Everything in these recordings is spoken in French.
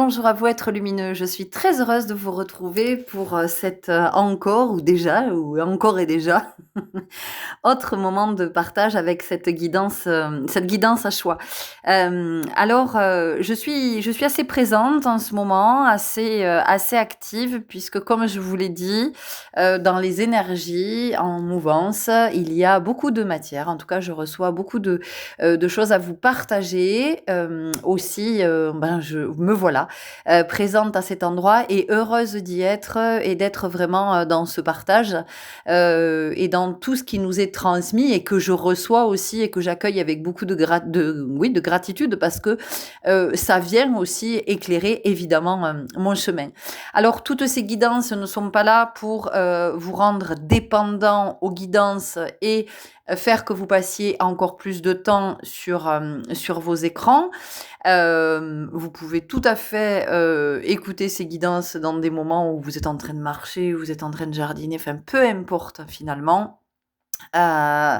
Bonjour à vous être lumineux, je suis très heureuse de vous retrouver pour, cet, encore ou encore et déjà autre moment de partage avec cette guidance à choix. Je suis assez présente en ce moment, assez active puisque comme je vous l'ai dit, dans les énergies en mouvance, il y a beaucoup de matière. En tout cas, je reçois beaucoup de choses à vous partager. Aussi, je me voilà, présente à cet endroit et heureuse d'y être, et d'être vraiment, dans ce partage, et dans tout ce qui nous est transmis et que je reçois aussi et que j'accueille avec beaucoup de gratitude parce que ça vient aussi éclairer évidemment mon chemin. Alors toutes ces guidances ne sont pas là pour vous rendre dépendant aux guidances et faire que vous passiez encore plus de temps sur vos écrans. Vous pouvez tout à fait écouter ces guidances dans des moments où vous êtes en train de marcher, où vous êtes en train de jardiner, enfin peu importe finalement. Euh,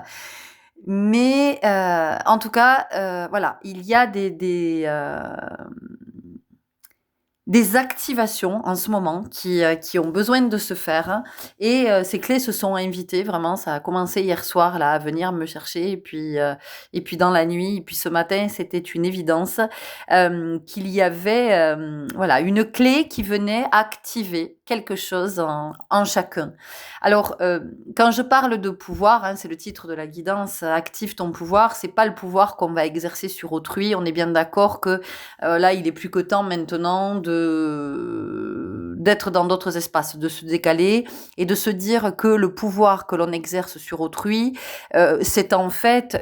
en tout cas, voilà, il y a des activations en ce moment qui ont besoin de se faire et ces clés se sont invitées vraiment, ça a commencé hier soir là à venir me chercher et puis dans la nuit et puis ce matin c'était une évidence qu'il y avait voilà une clé qui venait activer quelque chose en chacun. Alors quand je parle de pouvoir, c'est le titre de la guidance, active ton pouvoir, c'est pas le pouvoir qu'on va exercer sur autrui, on est bien d'accord que là, il est plus que temps maintenant d'être dans d'autres espaces, de se décaler et de se dire que le pouvoir que l'on exerce sur autrui, c'est en fait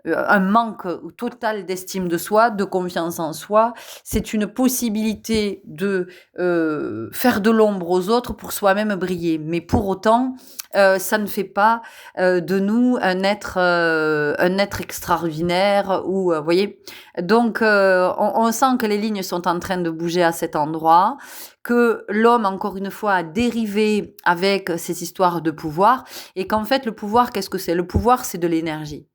un manque total d'estime de soi, de confiance en soi. C'est une possibilité de faire de l'ombre aux autres pour soi-même briller. Mais pour autant, ça ne fait pas de nous un être extraordinaire ou, voyez. Donc, on sent que les lignes sont en train de bouger à cet endroit, que l'homme, encore une fois, a dérivé avec ces histoires de pouvoir, et qu'en fait, le pouvoir, qu'est-ce que c'est? Le pouvoir, c'est de l'énergie.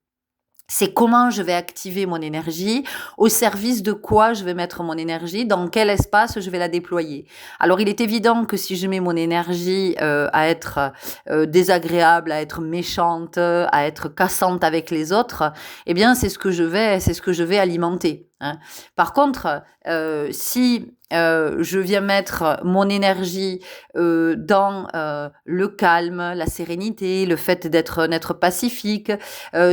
C'est comment je vais activer mon énergie, au service de quoi je vais mettre mon énergie, dans quel espace je vais la déployer. Alors il est évident que si je mets mon énergie à être désagréable, à être méchante, à être cassante avec les autres, eh bien c'est ce que je vais alimenter. Par contre, si je viens mettre mon énergie dans le calme, la sérénité, le fait d'être pacifique,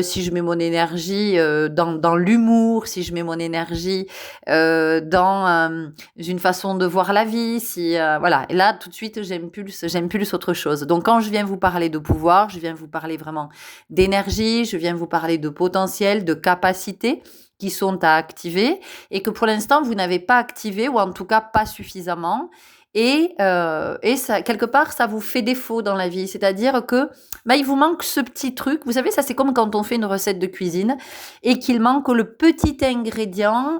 si je mets mon énergie dans l'humour, si je mets mon énergie dans une façon de voir la vie, si voilà. Et là, tout de suite, j'impulse autre chose. Donc, quand je viens vous parler de pouvoir, je viens vous parler vraiment d'énergie, je viens vous parler de potentiel, de capacité qui sont à activer et que pour l'instant, vous n'avez pas activé ou en tout cas pas suffisamment. Et ça, quelque part, ça vous fait défaut dans la vie. C'est-à-dire que il vous manque ce petit truc. Vous savez, ça c'est comme quand on fait une recette de cuisine et qu'il manque le petit ingrédient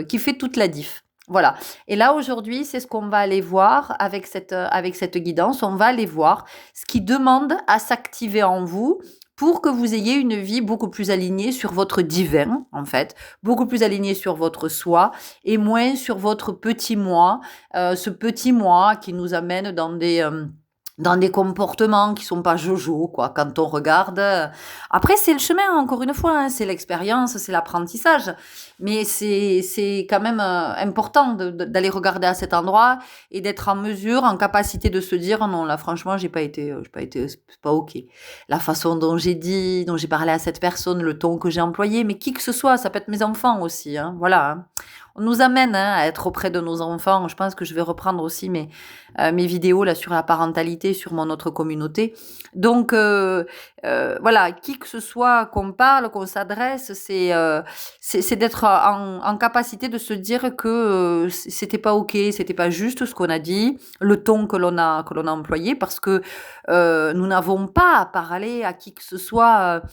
qui fait toute la diff. Voilà. Et là, aujourd'hui, c'est ce qu'on va aller voir avec cette guidance. On va aller voir ce qui demande à s'activer en vous pour que vous ayez une vie beaucoup plus alignée sur votre divin, en fait, beaucoup plus alignée sur votre soi et moins sur votre petit moi, ce petit moi qui nous amène dans des comportements qui sont pas jojo, quoi, quand on regarde. Après, c'est le chemin, encore une fois, c'est l'expérience, c'est l'apprentissage. Mais c'est quand même important d'aller regarder à cet endroit et d'être en mesure, en capacité de se dire, non, là, franchement, j'ai pas été, c'est pas ok. La façon dont j'ai dit, dont j'ai parlé à cette personne, le ton que j'ai employé, mais qui que ce soit, ça peut être mes enfants aussi, voilà. On nous amène à être auprès de nos enfants. Je pense que je vais reprendre aussi mes vidéos là sur la parentalité, sur mon autre communauté. Donc voilà, qui que ce soit qu'on parle, qu'on s'adresse, c'est d'être en capacité de se dire que c'était pas ok, c'était pas juste ce qu'on a dit, le ton que l'on a employé, parce que nous n'avons pas à parler à qui que ce soit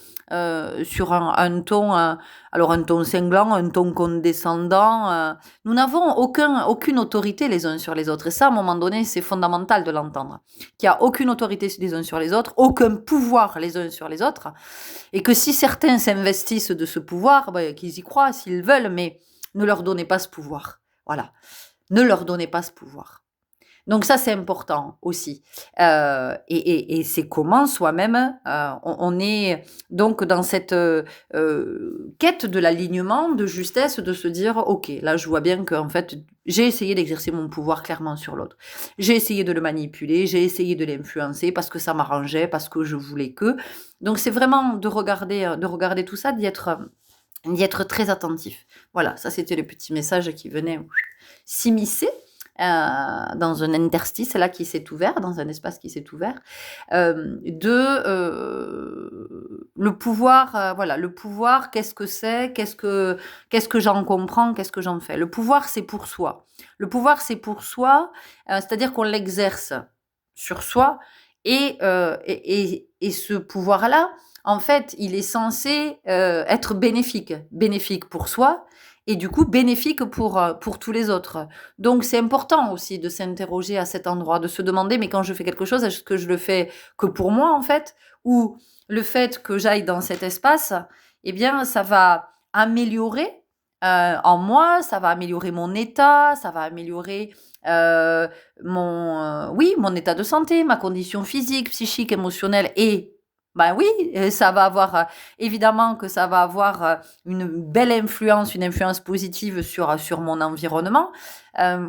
sur un ton. Alors un ton cinglant, un ton condescendant, nous n'avons aucune autorité les uns sur les autres. Et ça, à un moment donné, c'est fondamental de l'entendre. Qu'il n'y a aucune autorité les uns sur les autres, aucun pouvoir les uns sur les autres. Et que si certains s'investissent de ce pouvoir, qu'ils y croient s'ils veulent, mais ne leur donnez pas ce pouvoir. Voilà. Ne leur donnez pas ce pouvoir. Donc ça, c'est important aussi. Et c'est comment soi-même, on est donc dans cette, quête de l'alignement, de justesse, de se dire: «OK, là, je vois bien qu'en fait, j'ai essayé d'exercer mon pouvoir clairement sur l'autre. J'ai essayé de le manipuler, j'ai essayé de l'influencer parce que ça m'arrangeait, parce que je voulais que». Donc c'est vraiment de regarder tout ça, d'y être très attentif. Voilà, ça, c'était le petit message qui venait s'immiscer dans un interstice là qui s'est ouvert, dans un espace qui s'est ouvert, le pouvoir, voilà, le pouvoir, qu'est-ce que c'est? Qu'est-ce que j'en comprends? Qu'est-ce que j'en fais? Le pouvoir, c'est pour soi. Le pouvoir, c'est pour soi, c'est-à-dire qu'on l'exerce sur soi et ce pouvoir-là, en fait, il est censé, être bénéfique. Bénéfique pour soi et du coup bénéfique pour tous les autres. Donc c'est important aussi de s'interroger à cet endroit, de se demander: «Mais quand je fais quelque chose, est-ce que je le fais que pour moi, en fait? Ou le fait que j'aille dans cet espace, eh bien, ça va améliorer, en moi, ça va améliorer mon état, ça va améliorer, oui, mon état de santé, ma condition physique, psychique, émotionnelle et ben oui, ça va avoir, évidemment que ça va avoir, une belle influence, une influence positive sur mon environnement.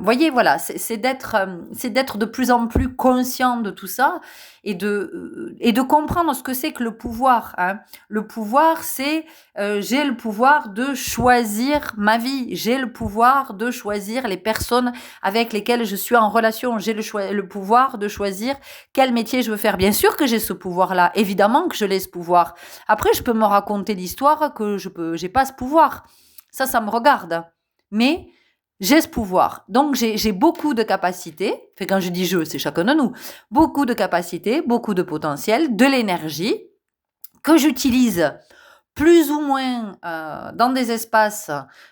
Voyez, voilà, c'est d'être de plus en plus conscient de tout ça et de comprendre ce que c'est que le pouvoir, hein. Le pouvoir, c'est, j'ai le pouvoir de choisir ma vie, j'ai le pouvoir de choisir les personnes avec lesquelles je suis en relation, j'ai le pouvoir de choisir quel métier je veux faire. Bien sûr que j'ai ce pouvoir-là, évidemment que je l'ai ce pouvoir. Après, je peux me raconter l'histoire que j'ai pas ce pouvoir. Ça me regarde. Mais j'ai ce pouvoir. Donc, j'ai beaucoup de capacités. Enfin, quand je dis je, c'est chacun de nous. Beaucoup de capacités, beaucoup de potentiel, de l'énergie que j'utilise plus ou moins dans des espaces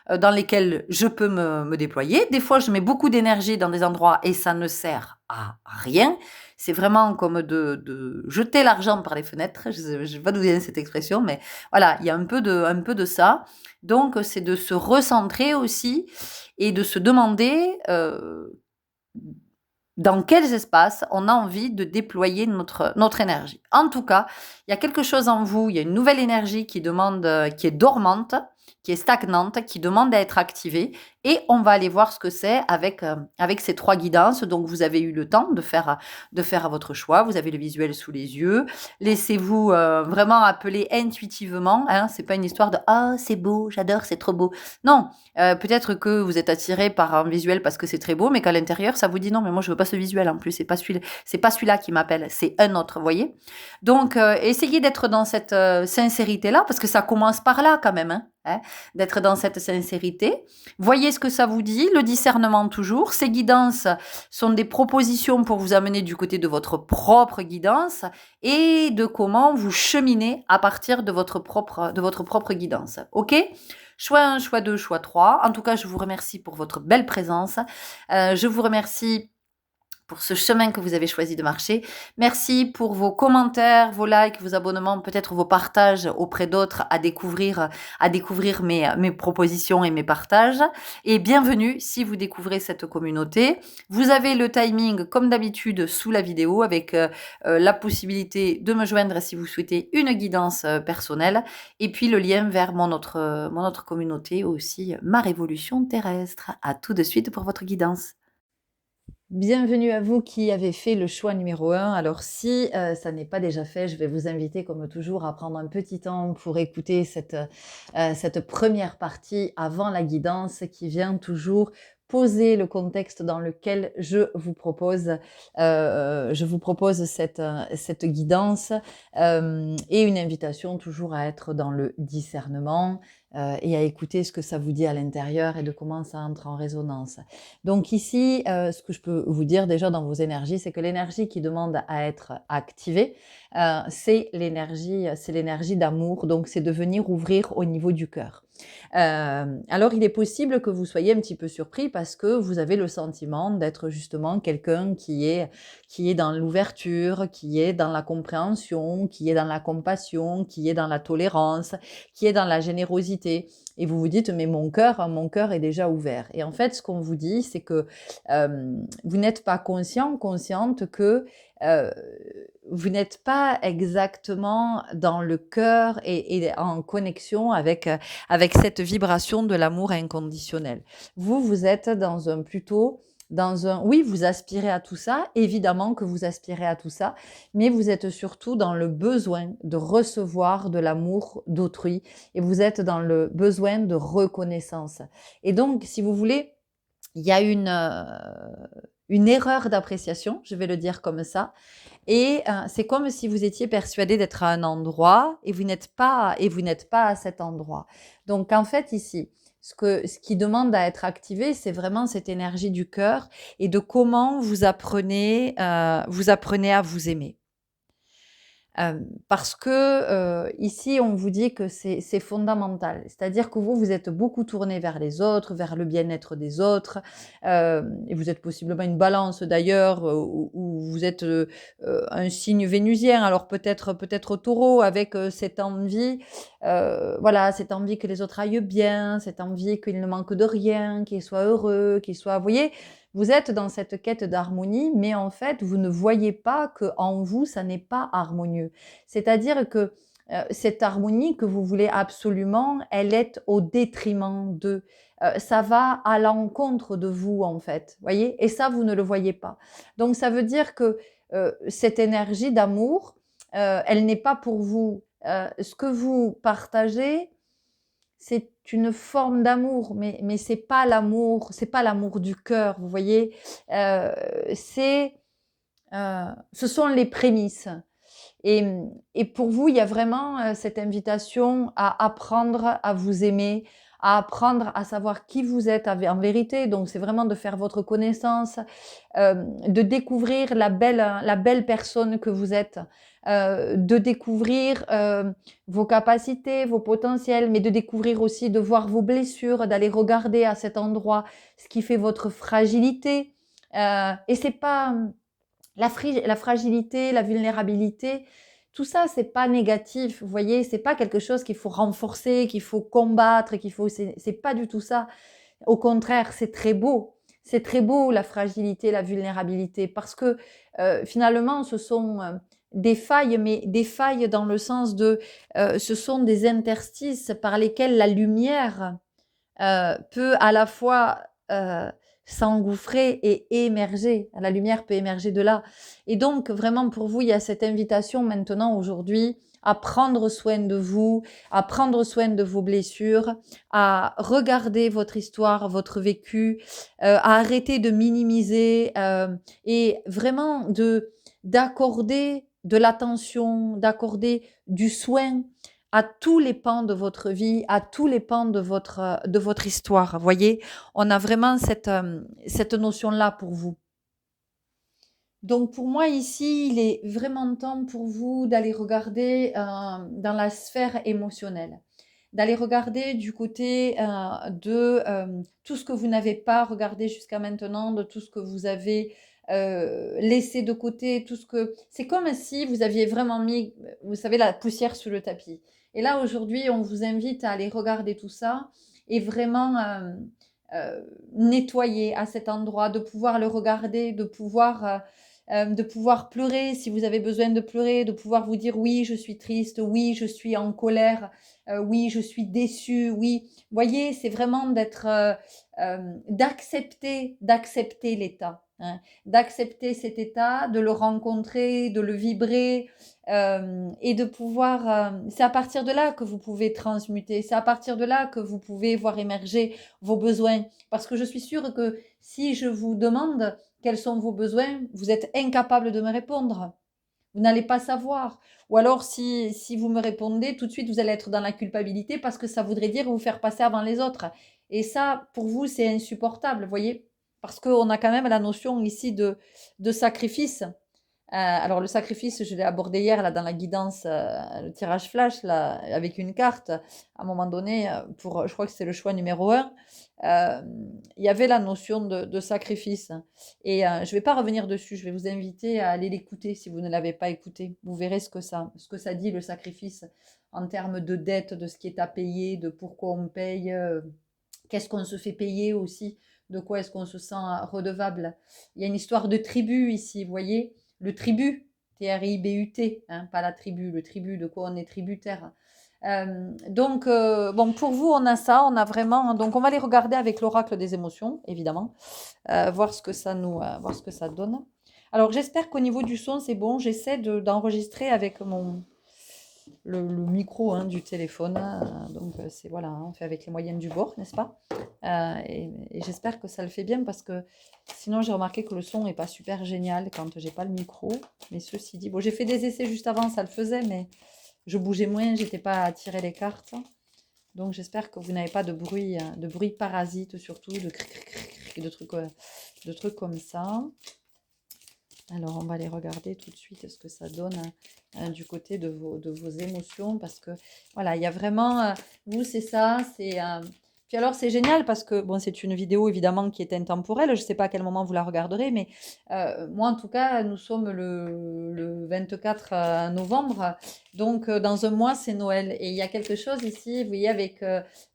dans lesquels je peux me déployer. Des fois, je mets beaucoup d'énergie dans des endroits et ça ne sert à rien. C'est vraiment comme de jeter l'argent par les fenêtres. Je ne sais pas d'où vient cette expression, mais voilà, il y a un peu de ça. Donc, c'est de se recentrer aussi et de se demander dans quels espaces on a envie de déployer notre énergie. En tout cas, il y a quelque chose en vous, il y a une nouvelle énergie qui demande, qui est dormante, qui est stagnante, qui demande à être activée et on va aller voir ce que c'est avec ces 3 guidances. Donc vous avez eu le temps de faire à votre choix, vous avez le visuel sous les yeux. Laissez-vous, vraiment appeler intuitivement, hein, c'est pas une histoire de: «Ah, c'est beau, j'adore, c'est trop beau». Non, peut-être que vous êtes attiré par un visuel parce que c'est très beau, mais qu'à l'intérieur, ça vous dit: «Non, mais moi je veux pas ce visuel en plus, c'est pas celui-là qui m'appelle, c'est un autre», vous voyez? Donc essayez d'être dans cette, sincérité-là, parce que ça commence par là quand même, hein, d'être dans cette sincérité. Voyez ce que ça vous dit, le discernement toujours. Ces guidances sont des propositions pour vous amener du côté de votre propre guidance et de comment vous cheminez à partir de votre propre guidance. OK? Choix 1, choix 2, choix 3. En tout cas, je vous remercie pour votre belle présence. Je vous remercie pour ce chemin que vous avez choisi de marcher. Merci pour vos commentaires, vos likes, vos abonnements, peut-être vos partages auprès d'autres à découvrir mes propositions et mes partages. Et bienvenue si vous découvrez cette communauté. Vous avez le timing, comme d'habitude, sous la vidéo avec la possibilité de me joindre si vous souhaitez une guidance personnelle. Et puis le lien vers mon autre communauté aussi, ma révolution terrestre. À tout de suite pour votre guidance. Bienvenue à vous qui avez fait le choix numéro 1. Alors si ça n'est pas déjà fait, je vais vous inviter comme toujours à prendre un petit temps pour écouter cette première partie avant la guidance qui vient toujours poser le contexte dans lequel je vous propose cette guidance et une invitation toujours à être dans le discernement et à écouter ce que ça vous dit à l'intérieur et de comment ça entre en résonance. Donc ici, ce que je peux vous dire déjà dans vos énergies, c'est que l'énergie qui demande à être activée, c'est l'énergie d'amour, donc c'est de venir ouvrir au niveau du cœur. Alors il est possible que vous soyez un petit peu surpris parce que vous avez le sentiment d'être justement quelqu'un qui est dans l'ouverture, qui est dans la compréhension, qui est dans la compassion, qui est dans la tolérance, qui est dans la générosité. Et vous vous dites, mais mon cœur est déjà ouvert. Et en fait, ce qu'on vous dit, c'est que vous n'êtes pas consciente que euh, vous n'êtes pas exactement dans le cœur et en connexion avec cette vibration de l'amour inconditionnel. Vous êtes oui, vous aspirez à tout ça, évidemment que vous aspirez à tout ça, mais vous êtes surtout dans le besoin de recevoir de l'amour d'autrui et vous êtes dans le besoin de reconnaissance. Et donc, si vous voulez, il y a une erreur d'appréciation, je vais le dire comme ça, et c'est comme si vous étiez persuadé d'être à un endroit et vous n'êtes pas à cet endroit. Donc en fait ici, ce qui demande à être activé, c'est vraiment cette énergie du cœur et de comment vous apprenez à vous aimer. Parce que ici, on vous dit que c'est fondamental. C'est-à-dire que vous êtes beaucoup tourné vers les autres, vers le bien-être des autres. Et vous êtes possiblement une balance d'ailleurs, où vous êtes un signe vénusien. Alors peut-être taureau avec cette envie, voilà, cette envie que les autres aillent bien, cette envie qu'il ne manque de rien, qu'ils soient heureux, qu'ils soient. Vous voyez, vous êtes dans cette quête d'harmonie, mais en fait, vous ne voyez pas qu'en vous, ça n'est pas harmonieux. C'est-à-dire que cette harmonie que vous voulez absolument, elle est au détriment d'eux. Ça va à l'encontre de vous, en fait. Voyez. Et ça, vous ne le voyez pas. Donc, ça veut dire que cette énergie d'amour, elle n'est pas pour vous. Ce que vous partagez, c'est une forme d'amour, mais c'est pas l'amour du cœur, vous voyez. Euh, ce sont les prémices. Et, et pour vous, il y a vraiment cette invitation à apprendre à vous aimer, à apprendre à savoir qui vous êtes en vérité. Donc, c'est vraiment de faire votre connaissance, de découvrir la belle personne que vous êtes, de découvrir vos capacités, vos potentiels, mais de découvrir aussi, de voir vos blessures, d'aller regarder à cet endroit ce qui fait votre fragilité. Et c'est pas la fragilité, la vulnérabilité, tout ça, c'est pas négatif, vous voyez, c'est pas quelque chose qu'il faut renforcer, qu'il faut combattre, c'est pas du tout ça. Au contraire, c'est très beau. C'est très beau la fragilité, la vulnérabilité, parce que finalement, ce sont des failles, mais des failles dans le sens ce sont des interstices par lesquels la lumière peut à la fois s'engouffrer et émerger. La lumière peut émerger de là. Et donc, vraiment, pour vous, il y a cette invitation maintenant, aujourd'hui, à prendre soin de vous, à prendre soin de vos blessures, à regarder votre histoire, votre vécu, à arrêter de minimiser et vraiment d'accorder de l'attention, d'accorder du soin à tous les pans de votre vie, à tous les pans de votre histoire. Vous voyez, on a vraiment cette notion-là pour vous. Donc pour moi ici, il est vraiment temps pour vous d'aller regarder dans la sphère émotionnelle, d'aller regarder du côté de tout ce que vous n'avez pas regardé jusqu'à maintenant, de tout ce que vous avez laissé de côté, tout ce que... C'est comme si vous aviez vraiment mis, vous savez, la poussière sous le tapis. Et là, aujourd'hui, on vous invite à aller regarder tout ça et vraiment nettoyer à cet endroit, de pouvoir le regarder, de pouvoir pleurer si vous avez besoin de pleurer, de pouvoir vous dire oui, je suis triste, oui, je suis en colère, oui, je suis déçue, oui. Vous voyez, c'est vraiment d'accepter l'état, hein, d'accepter cet état, de le rencontrer, de le vibrer et de pouvoir. C'est à partir de là que vous pouvez transmuter, c'est à partir de là que vous pouvez voir émerger vos besoins. Parce que je suis sûre que si je vous demande quels sont vos besoins, vous êtes incapable de me répondre. Vous n'allez pas savoir. Ou alors, si vous me répondez, tout de suite, vous allez être dans la culpabilité parce que ça voudrait dire vous faire passer avant les autres. Et ça, pour vous, c'est insupportable, vous voyez. Parce qu'on a quand même la notion ici de sacrifice. Alors le sacrifice, je l'ai abordé hier là dans la guidance, le tirage flash là, avec une carte. À un moment donné, pour, je crois que c'est le choix numéro un, il y avait la notion de sacrifice. Et je ne vais pas revenir dessus. Je vais vous inviter à aller l'écouter si vous ne l'avez pas écouté. Vous verrez ce que ça dit le sacrifice en termes de dette, de ce qui est à payer, de pourquoi on paye, qu'est-ce qu'on se fait payer aussi, de quoi est-ce qu'on se sent redevable. Il y a une histoire de tribu ici, vous voyez, le tribut, T-R-I-B-U-T, hein, pas la tribu, le tribut, de quoi on est tributaire. Donc, bon, pour vous, on a ça, on a vraiment. Donc, on va les regarder avec l'oracle des émotions, évidemment, voir ce que ça voir ce que ça donne. Alors, j'espère qu'au niveau du son, c'est bon. J'essaie d'enregistrer avec le micro hein, du téléphone. Donc, c'est voilà, hein, on fait avec les moyens du bord, n'est-ce pas? Et j'espère que ça le fait bien parce que sinon, j'ai remarqué que le son n'est pas super génial quand j'ai pas le micro. Mais ceci dit, bon, j'ai fait des essais juste avant, ça le faisait, mais je bougeais moins, j'étais pas à tirer les cartes. Donc, j'espère que vous n'avez pas de bruit parasite, surtout de de trucs comme ça. Alors, on va aller regarder tout de suite ce que ça donne du côté de vos émotions. Parce que, voilà, il y a vraiment... vous, c'est ça. Puis alors, c'est génial parce que, bon, c'est une vidéo, évidemment, qui est intemporelle. Je ne sais pas à quel moment vous la regarderez. Mais moi, en tout cas, nous sommes le 24 novembre. Donc, dans un mois, c'est Noël. Et il y a quelque chose ici, vous voyez, avec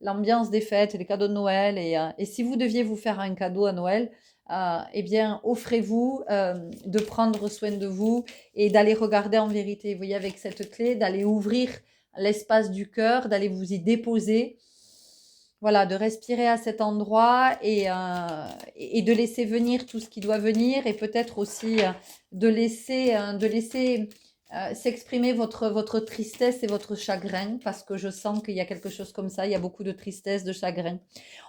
l'ambiance des fêtes, les cadeaux de Noël. Et si vous deviez vous faire un cadeau à Noël... eh bien, offrez-vous de prendre soin de vous et d'aller regarder en vérité. Vous voyez, avec cette clé, d'aller ouvrir l'espace du cœur, d'aller vous y déposer. Voilà, de respirer à cet endroit et de laisser venir tout ce qui doit venir et peut-être aussi de laisser s'exprimer votre tristesse et votre chagrin parce que je sens qu'il y a quelque chose comme ça, il y a beaucoup de tristesse, de chagrin.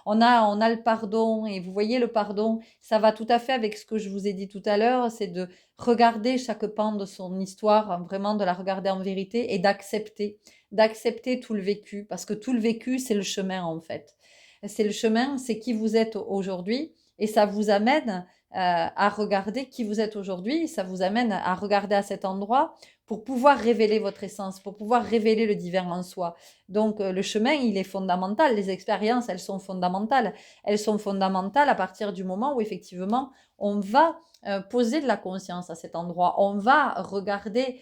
On a le pardon et vous voyez le pardon, ça va tout à fait avec ce que je vous ai dit tout à l'heure, c'est de regarder chaque pan de son histoire, vraiment de la regarder en vérité et d'accepter tout le vécu, parce que tout le vécu, c'est le chemin en fait. C'est le chemin, c'est qui vous êtes aujourd'hui, et ça vous amène à regarder qui vous êtes aujourd'hui, ça vous amène à regarder à cet endroit pour pouvoir révéler votre essence, pour pouvoir révéler le divin en soi. Donc le chemin, il est fondamental, les expériences, elles sont fondamentales. Elles sont fondamentales à partir du moment où effectivement, on va poser de la conscience à cet endroit. On va regarder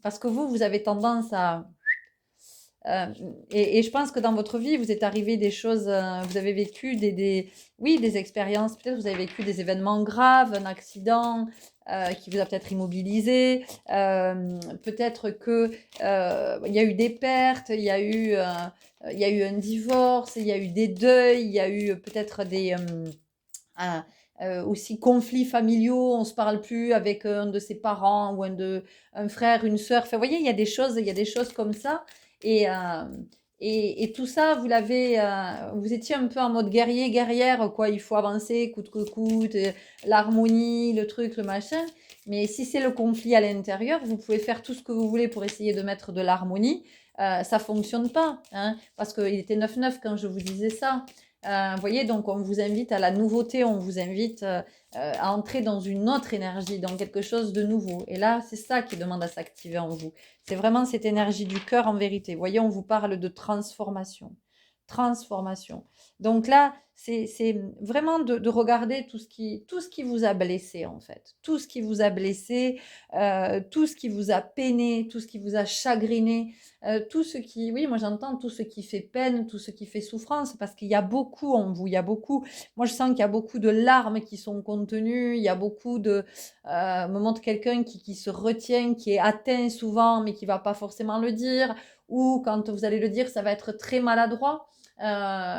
parce que vous avez tendance à et je pense que dans votre vie, vous êtes arrivé des choses, vous avez vécu oui, des expériences, peut-être vous avez vécu des événements graves, un accident qui vous a peut-être immobilisé, peut-être que il y a eu des pertes, il y a eu un divorce, il y a eu des deuils, il y a eu peut-être aussi conflits familiaux, on se parle plus avec un de ses parents ou un frère, une sœur. Enfin, vous voyez, il y a des choses comme ça. Et, euh, et tout ça, vous étiez un peu en mode guerrier, guerrière, quoi. Il faut avancer, coûte que coûte, l'harmonie, le truc, le machin. Mais si c'est le conflit à l'intérieur, vous pouvez faire tout ce que vous voulez pour essayer de mettre de l'harmonie. Ça fonctionne pas, hein, parce qu'il était 9-9 quand je vous disais ça. Vous voyez, donc on vous invite à la nouveauté, on vous invite à entrer dans une autre énergie, dans quelque chose de nouveau. Et là, c'est ça qui demande à s'activer en vous. C'est vraiment cette énergie du cœur en vérité. Vous voyez, on vous parle de transformation. Transformation. Donc là, c'est vraiment de regarder tout ce qui vous a blessé en fait. Tout ce qui vous a blessé, tout ce qui vous a peiné, tout ce qui vous a chagriné, tout ce qui, oui, moi j'entends tout ce qui fait peine, tout ce qui fait souffrance, parce qu'il y a beaucoup en vous, il y a beaucoup, moi je sens qu'il y a beaucoup de larmes qui sont contenues, il y a beaucoup me montre quelqu'un qui se retient, qui est atteint souvent, mais qui va pas forcément le dire, ou quand vous allez le dire, ça va être très maladroit.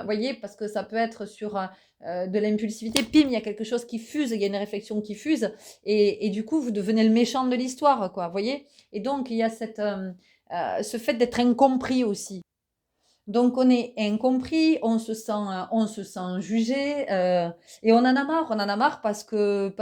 Voyez, parce que ça peut être sur de l'impulsivité, pim, il y a quelque chose qui fuse, il y a une réflexion qui fuse, et du coup, vous devenez le méchant de l'histoire, quoi, voyez. Et donc, il y a ce fait d'être incompris aussi. Donc on est incompris, on se sent jugé, et on en a marre parce que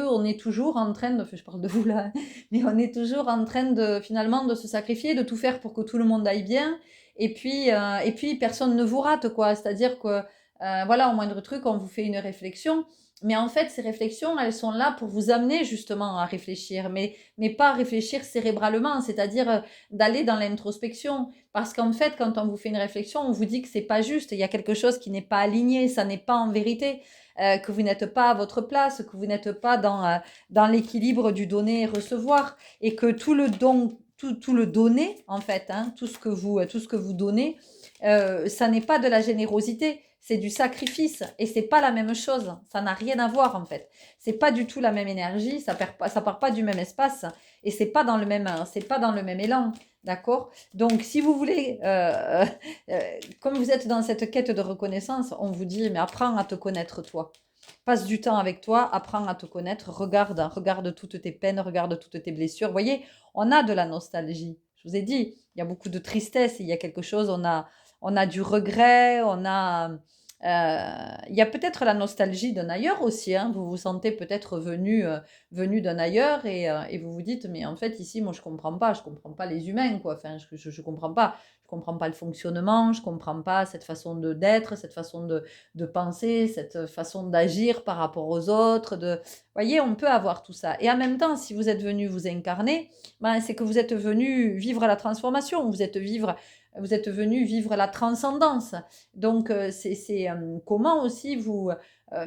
on est toujours en train de, enfin, je parle de vous là, mais on est toujours en train de finalement de se sacrifier, de tout faire pour que tout le monde aille bien, et puis personne ne vous rate quoi, c'est-à-dire que voilà, au moindre truc, on vous fait une réflexion. Mais en fait, ces réflexions, elles sont là pour vous amener justement à réfléchir, mais pas à réfléchir cérébralement, c'est-à-dire d'aller dans l'introspection. Parce qu'en fait, quand on vous fait une réflexion, on vous dit que c'est pas juste, il y a quelque chose qui n'est pas aligné, ça n'est pas en vérité, que vous n'êtes pas à votre place, que vous n'êtes pas dans l'équilibre du donner et recevoir, et que tout le don, tout le donner, en fait, hein, tout ce que vous donnez, ça n'est pas de la générosité, c'est du sacrifice et c'est pas la même chose. Ça n'a rien à voir en fait. C'est pas du tout la même énergie, ça part pas du même espace et c'est pas dans le même élan. D'accord. Donc, si vous voulez, comme vous êtes dans cette quête de reconnaissance, on vous dit, mais apprends à te connaître toi. Passe du temps avec toi, apprends à te connaître, regarde toutes tes peines, regarde toutes tes blessures. Vous voyez, on a de la nostalgie. Je vous ai dit, il y a beaucoup de tristesse, il y a quelque chose, on a du regret, il y a peut-être la nostalgie d'un ailleurs aussi, hein. Vous vous sentez peut-être venu d'un ailleurs et vous vous dites, mais en fait ici, moi je comprends pas les humains, quoi. Enfin, je comprends pas le fonctionnement, je comprends pas cette façon d'être, cette façon de penser, cette façon d'agir par rapport aux autres. Vous voyez, on peut avoir tout ça. Et en même temps, si vous êtes venu vous incarner, ben, c'est que vous êtes venu vivre la transformation, vous êtes venu vivre la transcendance. Donc, comment aussi vous,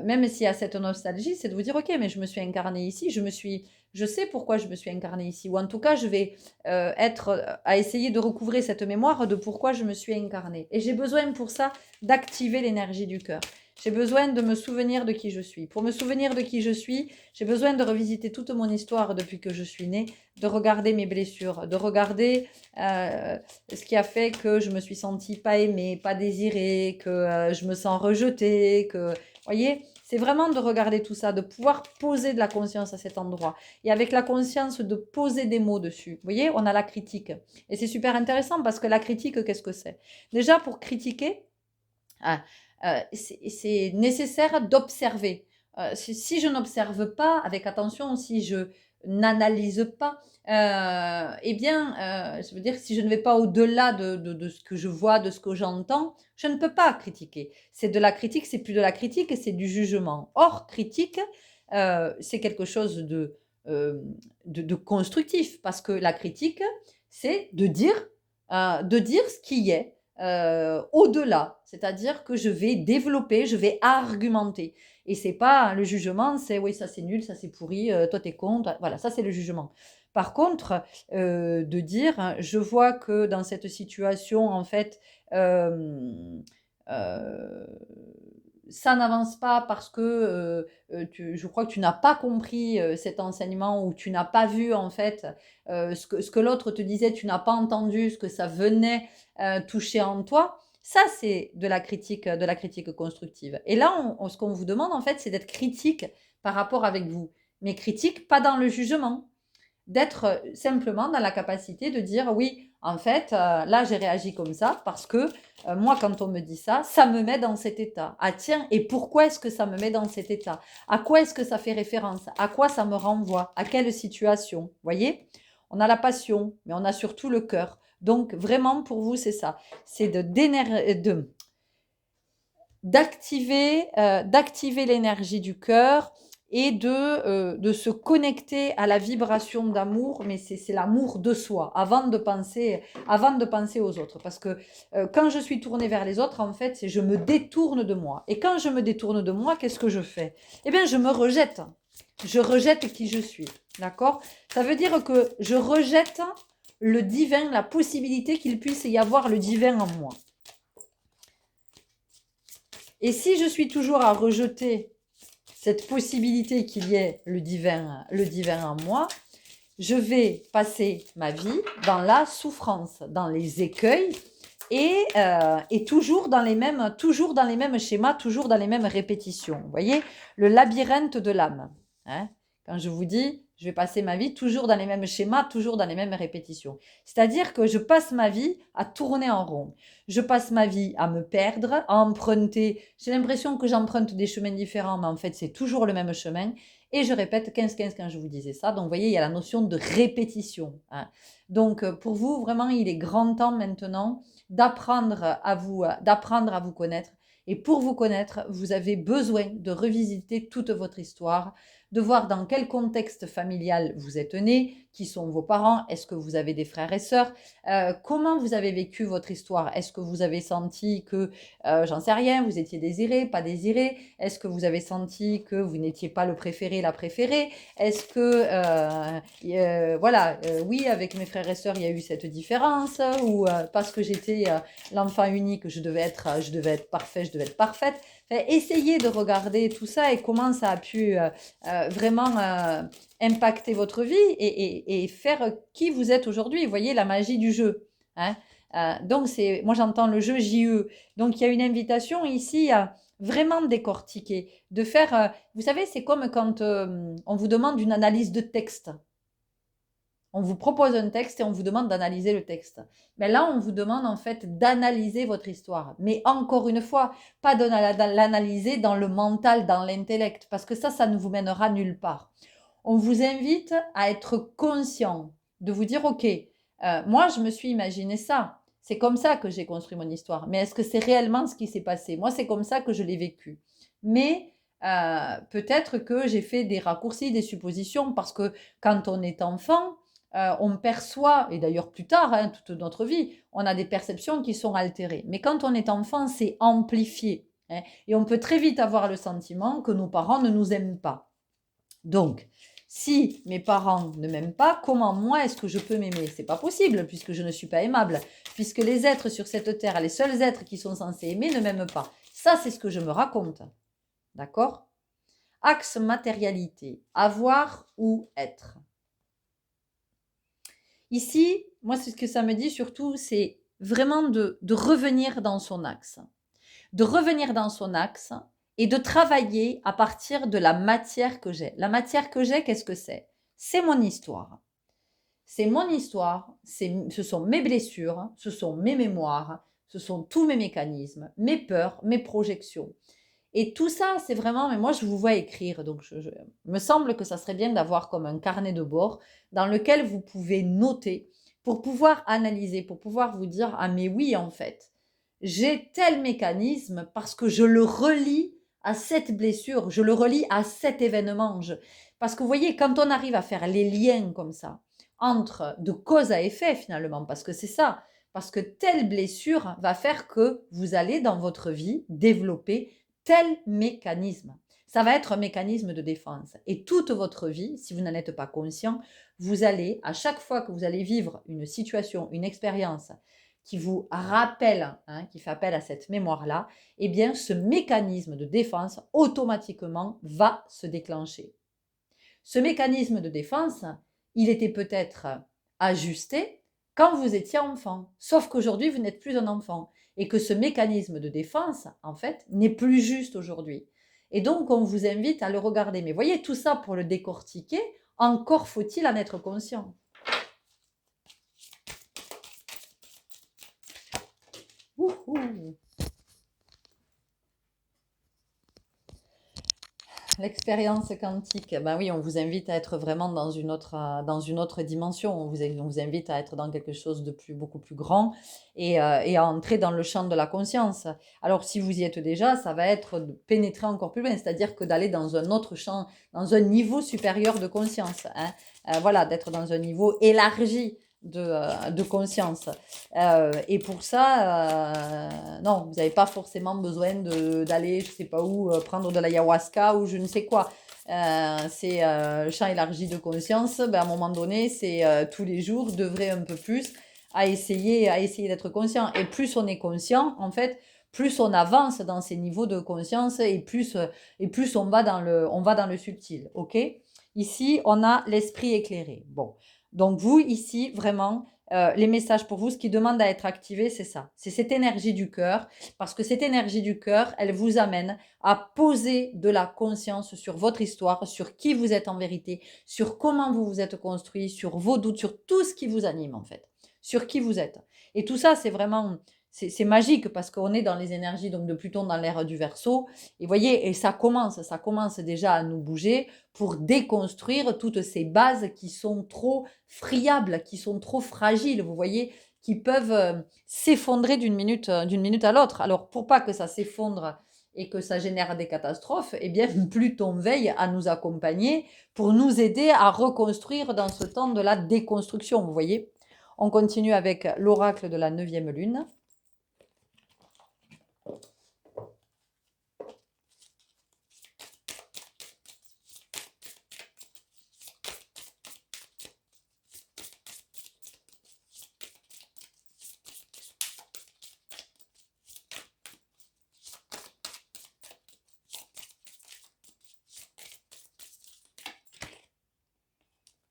même s'il y a cette nostalgie, c'est de vous dire, ok, mais je me suis incarnée ici, je sais pourquoi je me suis incarnée ici, ou en tout cas, je vais à essayer de recouvrer cette mémoire de pourquoi je me suis incarnée. Et j'ai besoin pour ça d'activer l'énergie du cœur. J'ai besoin de me souvenir de qui je suis. Pour me souvenir de qui je suis, j'ai besoin de revisiter toute mon histoire depuis que je suis née, de regarder mes blessures, de regarder ce qui a fait que je me suis sentie pas aimée, pas désirée, que je me sens rejetée, que... Voyez, c'est vraiment de regarder tout ça, de pouvoir poser de la conscience à cet endroit. Et avec la conscience de poser des mots dessus. Vous voyez, on a la critique. Et c'est super intéressant parce que la critique, qu'est-ce que c'est? Déjà, pour critiquer, ah, c'est nécessaire d'observer. Si je n'observe pas avec attention, si je n'analyse pas, eh bien, je veux dire, si je ne vais pas au-delà de ce que je vois, de ce que j'entends, je ne peux pas critiquer. C'est de la critique, c'est plus de la critique, c'est du jugement. Or, critique, c'est quelque chose de constructif, parce que la critique, c'est de dire ce qui est, au-delà, c'est-à-dire que je vais développer, je vais argumenter. Et c'est pas le jugement, c'est oui, ça c'est nul, ça c'est pourri, toi t'es con, voilà, ça c'est le jugement. Par contre, de dire, hein, je vois que dans cette situation, en fait, euh, euh, ça n'avance pas parce que je crois que tu n'as pas compris cet enseignement ou tu n'as pas vu en fait ce que l'autre te disait, tu n'as pas entendu ce que ça venait toucher en toi. Ça, c'est de la critique constructive. Et là, ce qu'on vous demande en fait, c'est d'être critique par rapport avec vous, mais critique pas dans le jugement, d'être simplement dans la capacité de dire oui, en fait, là j'ai réagi comme ça parce que moi quand on me dit ça, ça me met dans cet état. Ah tiens, et pourquoi est-ce que ça me met dans cet état? À quoi est-ce que ça fait référence? À quoi ça me renvoie? À quelle situation? Vous voyez? On a la passion, mais on a surtout le cœur. Donc vraiment pour vous c'est ça, c'est d'activer l'énergie du cœur et de se connecter à la vibration d'amour, mais c'est l'amour de soi, avant de penser aux autres. Parce que quand je suis tournée vers les autres, en fait, c'est je me détourne de moi. Et quand je me détourne de moi, qu'est-ce que je fais? Eh bien, je me rejette. Je rejette qui je suis. D'accord? Ça veut dire que je rejette le divin, la possibilité qu'il puisse y avoir le divin en moi. Et si je suis toujours à rejeter cette possibilité qu'il y ait le divin en moi, je vais passer ma vie dans la souffrance, dans les écueils et toujours dans les mêmes schémas, toujours dans les mêmes répétitions. Vous voyez, le labyrinthe de l'âme. Hein, quand je vous dis, je vais passer ma vie toujours dans les mêmes schémas, toujours dans les mêmes répétitions. C'est-à-dire que je passe ma vie à tourner en rond. Je passe ma vie à me perdre, à emprunter. J'ai l'impression que j'emprunte des chemins différents, mais en fait, c'est toujours le même chemin. Et je répète 15-15 quand je vous disais ça. Donc, vous voyez, il y a la notion de répétition. Hein. Donc, pour vous, vraiment, il est grand temps maintenant d'apprendre à vous connaître Et pour vous connaître, vous avez besoin de revisiter toute votre histoire, de voir dans quel contexte familial vous êtes né, qui sont vos parents, est-ce que vous avez des frères et sœurs, comment vous avez vécu votre histoire. Est-ce que vous avez senti que, j'en sais rien, vous étiez désiré, pas désiré? Est-ce que vous avez senti que vous n'étiez pas le préféré, la préférée? Est-ce que, voilà, oui, avec mes frères et sœurs, il y a eu cette différence, ou parce que j'étais l'enfant unique, je devais être parfait, je devais être parfaite. Enfin, essayez de regarder tout ça et comment ça a pu vraiment impacter votre vie et faire qui vous êtes aujourd'hui. Vous voyez la magie du jeu. Hein. Donc, moi j'entends le jeu JE. Donc, il y a une invitation ici à vraiment décortiquer, de faire, vous savez, c'est comme quand on vous demande une analyse de texte. On vous propose un texte et on vous demande d'analyser le texte. Mais là, on vous demande en fait d'analyser votre histoire. Mais encore une fois, pas de l'analyser dans le mental, dans l'intellect, parce que ça ne vous mènera nulle part. On vous invite à être conscient, de vous dire, OK, moi, je me suis imaginé ça. C'est comme ça que j'ai construit mon histoire. Mais est-ce que c'est réellement ce qui s'est passé? Moi, c'est comme ça que je l'ai vécu. Mais peut-être que j'ai fait des raccourcis, des suppositions, parce que quand on est enfant, on perçoit, et d'ailleurs plus tard, hein, toute notre vie, on a des perceptions qui sont altérées. Mais quand on est enfant, c'est amplifié. Hein, et on peut très vite avoir le sentiment que nos parents ne nous aiment pas. Donc, si mes parents ne m'aiment pas, comment moi est-ce que je peux m'aimer? C'est pas possible puisque je ne suis pas aimable, puisque les êtres sur cette terre, les seuls êtres qui sont censés aimer ne m'aiment pas. Ça, c'est ce que je me raconte. D'accord? Axe matérialité, avoir ou être. Ici, moi, ce que ça me dit surtout, c'est vraiment de revenir dans son axe. De revenir dans son axe et de travailler à partir de la matière que j'ai. La matière que j'ai, qu'est-ce que c'est? C'est mon histoire. C'est mon histoire, ce sont mes blessures, ce sont mes mémoires, ce sont tous mes mécanismes, mes peurs, mes projections. Et tout ça, c'est vraiment, mais moi je vous vois écrire, donc me semble que ça serait bien d'avoir comme un carnet de bord dans lequel vous pouvez noter pour pouvoir analyser, pour pouvoir vous dire, ah mais oui en fait, j'ai tel mécanisme parce que je le relie à cette blessure, je le relie à cet événement. Parce que vous voyez, quand on arrive à faire les liens comme ça, entre de cause à effet finalement, parce que c'est ça, parce que telle blessure va faire que vous allez dans votre vie développer tel mécanisme. Ça va être un mécanisme de défense. Et toute votre vie, si vous n'en êtes pas conscient, vous allez, à chaque fois que vous allez vivre une situation, une expérience qui vous rappelle, hein, qui fait appel à cette mémoire-là, eh bien, ce mécanisme de défense, automatiquement, va se déclencher. Ce mécanisme de défense, il était peut-être ajusté quand vous étiez enfant. Sauf qu'aujourd'hui, vous n'êtes plus un enfant. Et que ce mécanisme de défense, en fait, n'est plus juste aujourd'hui. Et donc, on vous invite à le regarder. Mais voyez, tout ça pour le décortiquer, encore faut-il en être conscient. Wouhou. L'expérience quantique, ben oui, on vous invite à être vraiment dans une autre dimension. On vous invite à être dans quelque chose de beaucoup plus grand et à entrer dans le champ de la conscience. Alors, si vous y êtes déjà, ça va être de pénétrer encore plus loin, c'est-à-dire que d'aller dans un autre champ, dans un niveau supérieur de conscience. Hein. Voilà, d'être dans un niveau élargi de conscience. Et pour ça, non, vous n'avez pas forcément besoin d'aller, je ne sais pas où, prendre de l'ayahuasca ou je ne sais quoi. C'est champ élargi de conscience. Ben, à un moment donné, c'est tous les jours, d'œuvrer un peu plus à essayer d'être conscient. Et plus on est conscient, en fait, plus on avance dans ces niveaux de conscience et plus on va dans le subtil. Ok? Ici, on a l'esprit éclairé. Bon. Donc vous, ici, vraiment, les messages pour vous, ce qui demande à être activé, c'est ça. C'est cette énergie du cœur, parce que cette énergie du cœur, elle vous amène à poser de la conscience sur votre histoire, sur qui vous êtes en vérité, sur comment vous vous êtes construit, sur vos doutes, sur tout ce qui vous anime en fait, sur qui vous êtes. Et tout ça, c'est vraiment... C'est magique parce qu'on est dans les énergies donc de Pluton dans l'ère du Verseau. Et voyez, et ça commence déjà à nous bouger pour déconstruire toutes ces bases qui sont trop friables, qui sont trop fragiles, vous voyez, qui peuvent s'effondrer d'une minute à l'autre. Alors, pour pas que ça s'effondre et que ça génère des catastrophes, eh bien, Pluton veille à nous accompagner pour nous aider à reconstruire dans ce temps de la déconstruction, vous voyez. On continue avec l'oracle de la 9e lune.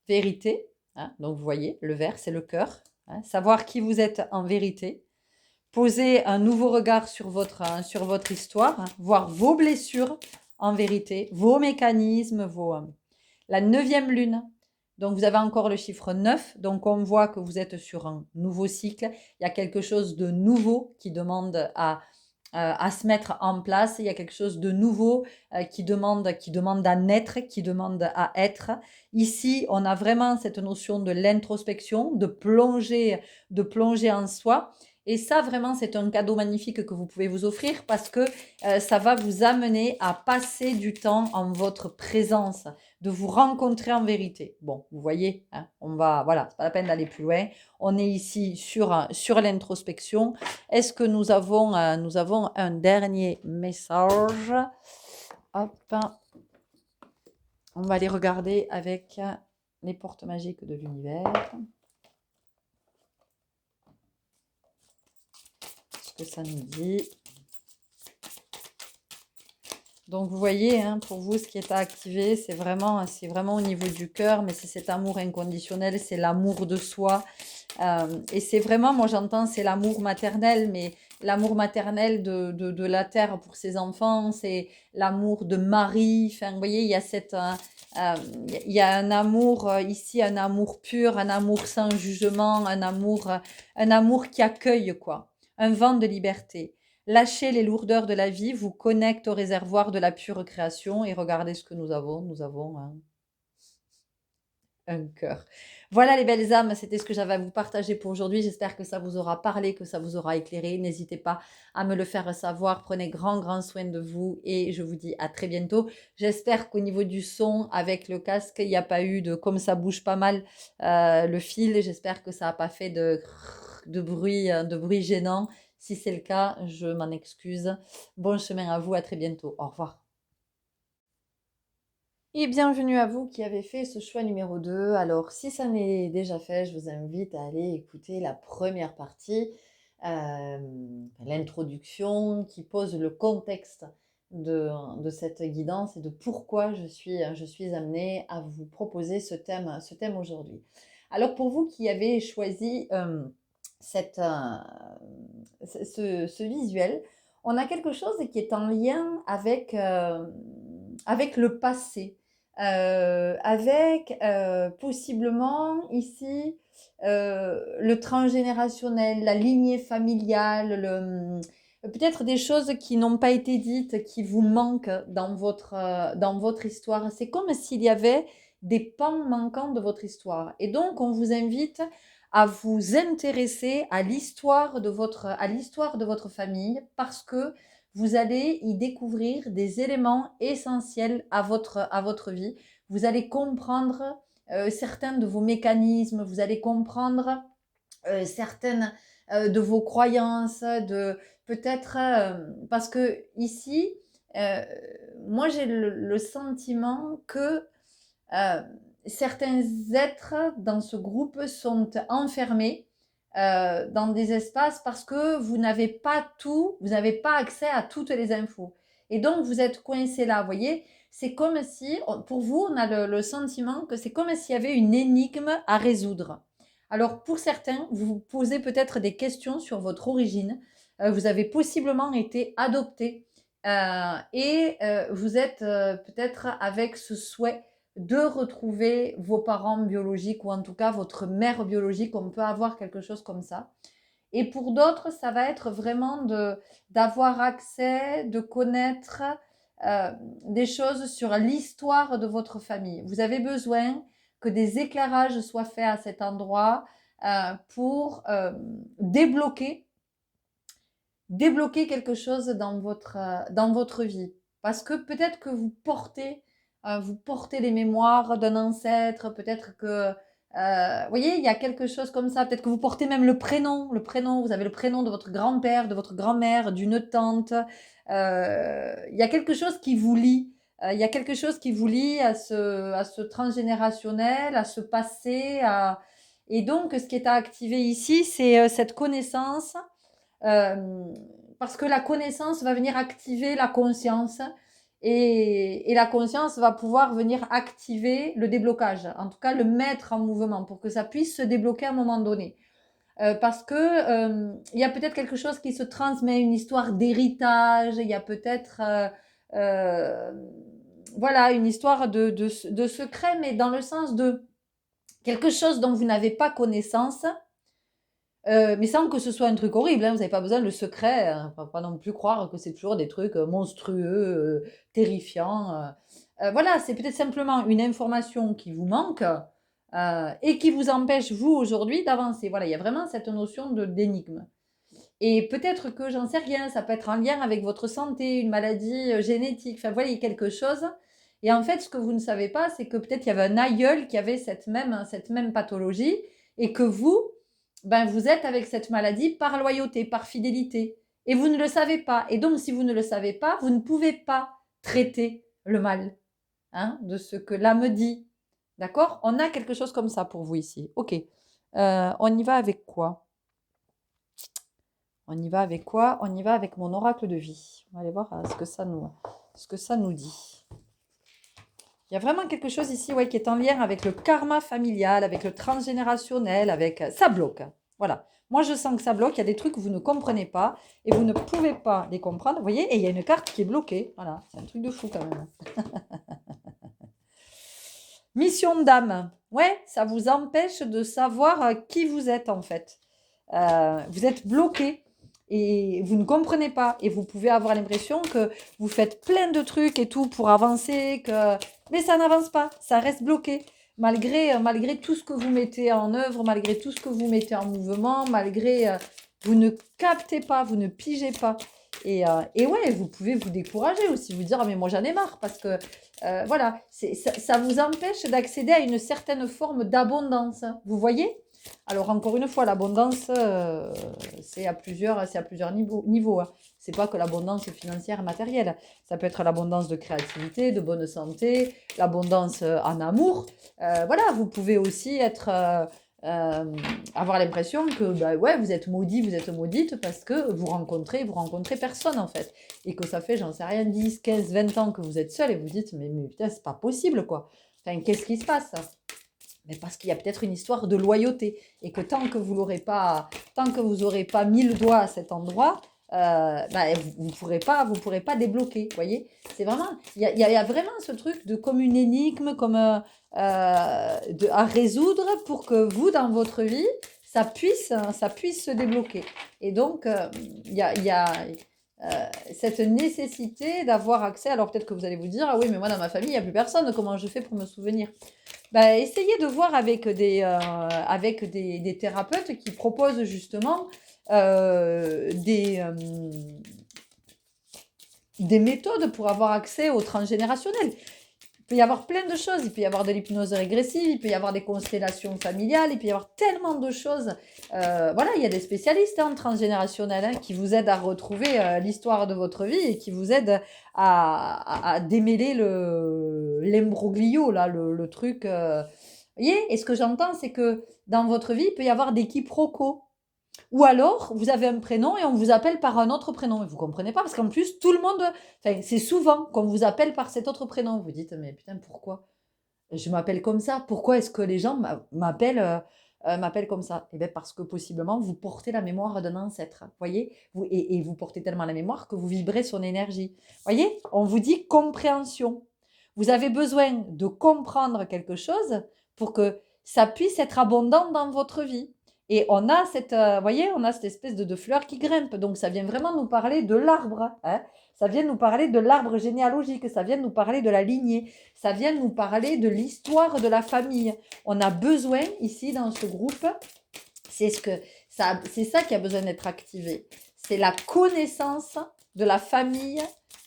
Vérité, hein, donc vous voyez, le vert, c'est le cœur. Hein, savoir qui vous êtes en vérité. Poser un nouveau regard sur votre histoire, hein, voir vos blessures en vérité, vos mécanismes, la 9e lune. Donc vous avez encore le chiffre 9, donc on voit que vous êtes sur un nouveau cycle. Il y a quelque chose de nouveau qui demande à se mettre en place. Il y a quelque chose de nouveau qui demande à naître, qui demande à être. Ici, on a vraiment cette notion de l'introspection, de plonger en soi. Et ça, vraiment, c'est un cadeau magnifique que vous pouvez vous offrir parce que ça va vous amener à passer du temps en votre présence, de vous rencontrer en vérité. Bon, vous voyez, hein, voilà, c'est pas la peine d'aller plus loin. On est ici sur l'introspection. Est-ce que nous avons un dernier message? Hop, on va aller regarder avec les portes magiques de l'univers. Ce que ça nous dit. Donc vous voyez, hein, pour vous, ce qui est à activer, c'est vraiment au niveau du cœur, mais c'est cet amour inconditionnel, c'est l'amour de soi. Et c'est vraiment, moi j'entends, c'est l'amour maternel, mais l'amour maternel de la terre pour ses enfants, c'est l'amour de Marie. Enfin, vous voyez, il y a il y a un amour ici, un amour pur, un amour sans jugement, un amour qui accueille, quoi. Un vent de liberté. Lâchez les lourdeurs de la vie, vous connecte au réservoir de la pure création et regardez ce que nous avons. Nous avons un cœur. Voilà les belles âmes, c'était ce que j'avais à vous partager pour aujourd'hui. J'espère que ça vous aura parlé, que ça vous aura éclairé. N'hésitez pas à me le faire savoir. Prenez grand soin de vous et je vous dis à très bientôt. J'espère qu'au niveau du son, avec le casque, il n'y a pas eu comme ça bouge pas mal le fil. J'espère que ça n'a pas fait de bruit gênant. Si c'est le cas, je m'en excuse. Bon chemin à vous, à très bientôt. Au revoir. Et bienvenue à vous qui avez fait ce choix numéro 2. Alors, si ça n'est déjà fait, je vous invite à aller écouter la première partie, l'introduction qui pose le contexte de cette guidance et de pourquoi je suis amenée à vous proposer ce thème aujourd'hui. Alors, pour vous qui avez choisi ce visuel, on a quelque chose qui est en lien avec le passé. Avec possiblement ici le transgénérationnel, la lignée familiale, peut-être des choses qui n'ont pas été dites, qui vous manquent dans votre histoire. C'est comme s'il y avait des pans manquants de votre histoire. Et donc, on vous invite à vous intéresser à l'histoire de votre famille parce que vous allez y découvrir des éléments essentiels à votre vie. Vous allez comprendre certains de vos mécanismes, vous allez comprendre certaines de vos croyances, peut-être parce que ici, euh, moi j'ai le sentiment que euh, certains êtres dans ce groupe sont enfermés dans des espaces parce que vous n'avez pas accès à toutes les infos. Et donc, vous êtes coincé là, vous voyez. C'est comme si, pour vous, on a le sentiment que c'est comme s'il y avait une énigme à résoudre. Alors, pour certains, vous vous posez peut-être des questions sur votre origine. Vous avez possiblement été adopté et vous êtes peut-être avec ce souhait de retrouver vos parents biologiques ou en tout cas votre mère biologique. On peut avoir quelque chose comme ça. Et pour d'autres, ça va être vraiment d'avoir accès, de connaître des choses sur l'histoire de votre famille. Vous avez besoin que des éclairages soient faits à cet endroit pour débloquer quelque chose dans votre vie. Parce que peut-être que vous portez les mémoires d'un ancêtre, peut-être que, vous voyez, il y a quelque chose comme ça. Peut-être que vous portez même le prénom, vous avez le prénom de votre grand-père, de votre grand-mère, d'une tante. Il y a quelque chose qui vous lie. Il y a quelque chose qui vous lie à ce transgénérationnel, à ce passé. Et donc, ce qui est à activer ici, c'est cette connaissance. Euh, Parce que la connaissance va venir activer la conscience et la conscience va pouvoir venir activer le déblocage, en tout cas le mettre en mouvement pour que ça puisse se débloquer à un moment donné. Parce que il y a peut-être quelque chose qui se transmet, une histoire d'héritage, il y a peut-être euh, voilà, une histoire de secret, mais dans le sens de quelque chose dont vous n'avez pas connaissance, mais sans que ce soit un truc horrible, hein, vous n'avez pas besoin de secret, hein, pas non plus croire que c'est toujours des trucs monstrueux, terrifiants. Voilà, c'est peut-être simplement une information qui vous manque et qui vous empêche, vous, aujourd'hui, d'avancer. Voilà, il y a vraiment cette notion d'énigme. Et peut-être que, j'en sais rien, ça peut être en lien avec votre santé, une maladie génétique, enfin, voilà, il y a quelque chose. Et en fait, ce que vous ne savez pas, c'est que peut-être il y avait un aïeul qui avait cette même pathologie et que vous, ben, vous êtes avec cette maladie par loyauté, par fidélité. Et vous ne le savez pas. Et donc, si vous ne le savez pas, vous ne pouvez pas traiter le mal, hein, de ce que l'âme dit. D'accord? On a quelque chose comme ça pour vous ici. Ok. On y va avec quoi? On y va avec quoi? On y va avec mon oracle de vie. On va aller voir ce que ça nous dit. Il y a vraiment quelque chose ici, ouais, qui est en lien avec le karma familial, avec le transgénérationnel, avec... Ça bloque. Voilà. Moi, je sens que ça bloque. Il y a des trucs que vous ne comprenez pas et vous ne pouvez pas les comprendre. Vous voyez? Et il y a une carte qui est bloquée. Voilà. C'est un truc de fou quand même. Mission d'âme. Ouais, ça vous empêche de savoir qui vous êtes en fait. Vous êtes bloqué et vous ne comprenez pas. Et vous pouvez avoir l'impression que vous faites plein de trucs et tout pour avancer, mais ça n'avance pas, ça reste bloqué. Malgré tout ce que vous mettez en œuvre, malgré tout ce que vous mettez en mouvement, vous ne captez pas, vous ne pigez pas. Et ouais, vous pouvez vous décourager aussi, vous dire ah, mais moi j'en ai marre parce que voilà, ça vous empêche d'accéder à une certaine forme d'abondance. Vous voyez? Alors encore une fois, l'abondance, c'est à plusieurs niveaux, hein. C'est pas que l'abondance financière et matérielle. Ça peut être l'abondance de créativité, de bonne santé, l'abondance en amour. Voilà, vous pouvez aussi avoir l'impression que bah, ouais, vous êtes maudit, vous êtes maudite parce que vous rencontrez personne en fait. Et que ça fait, j'en sais rien, 10, 15, 20 ans que vous êtes seul et vous dites mais putain, c'est pas possible quoi. Enfin, qu'est-ce qui se passe? Mais parce qu'il y a peut-être une histoire de loyauté et que tant que vous n'aurez pas mis le doigt à cet endroit, bah, vous pourrez pas débloquer. Vous voyez, c'est vraiment, il y a vraiment ce truc de comme une énigme, comme à résoudre pour que vous dans votre vie ça puisse se débloquer. Et donc il y a cette nécessité d'avoir accès. Alors peut-être que vous allez vous dire ah oui mais moi dans ma famille il n'y a plus personne. Comment je fais pour me souvenir? Bah, essayez de voir avec des thérapeutes qui proposent justement des méthodes pour avoir accès au transgénérationnel. Il peut y avoir plein de choses. Il peut y avoir de l'hypnose régressive, il peut y avoir des constellations familiales, il peut y avoir tellement de choses. Voilà, il y a des spécialistes en transgénérationnel qui vous aident à retrouver l'histoire de votre vie et qui vous aident à démêler l'imbroglio, là, le truc. Vous voyez? Et ce que j'entends, c'est que dans votre vie, il peut y avoir des quiproquos. Ou alors, vous avez un prénom et on vous appelle par un autre prénom. Et vous comprenez pas, parce qu'en plus, tout le monde... Enfin, c'est souvent qu'on vous appelle par cet autre prénom. Vous dites, mais putain, pourquoi je m'appelle comme ça? Pourquoi est-ce que les gens m'appellent comme ça? Eh bien, parce que possiblement, vous portez la mémoire d'un ancêtre. Voyez? Et vous portez tellement la mémoire que vous vibrez son énergie. Voyez? On vous dit compréhension. Vous avez besoin de comprendre quelque chose pour que ça puisse être abondant dans votre vie. Et on a on a cette espèce de fleur qui grimpe. Donc, ça vient vraiment nous parler de l'arbre, hein. Ça vient nous parler de l'arbre généalogique. Ça vient nous parler de la lignée. Ça vient nous parler de l'histoire de la famille. On a besoin, ici, dans ce groupe, C'est c'est ça qui a besoin d'être activé. C'est la connaissance de la famille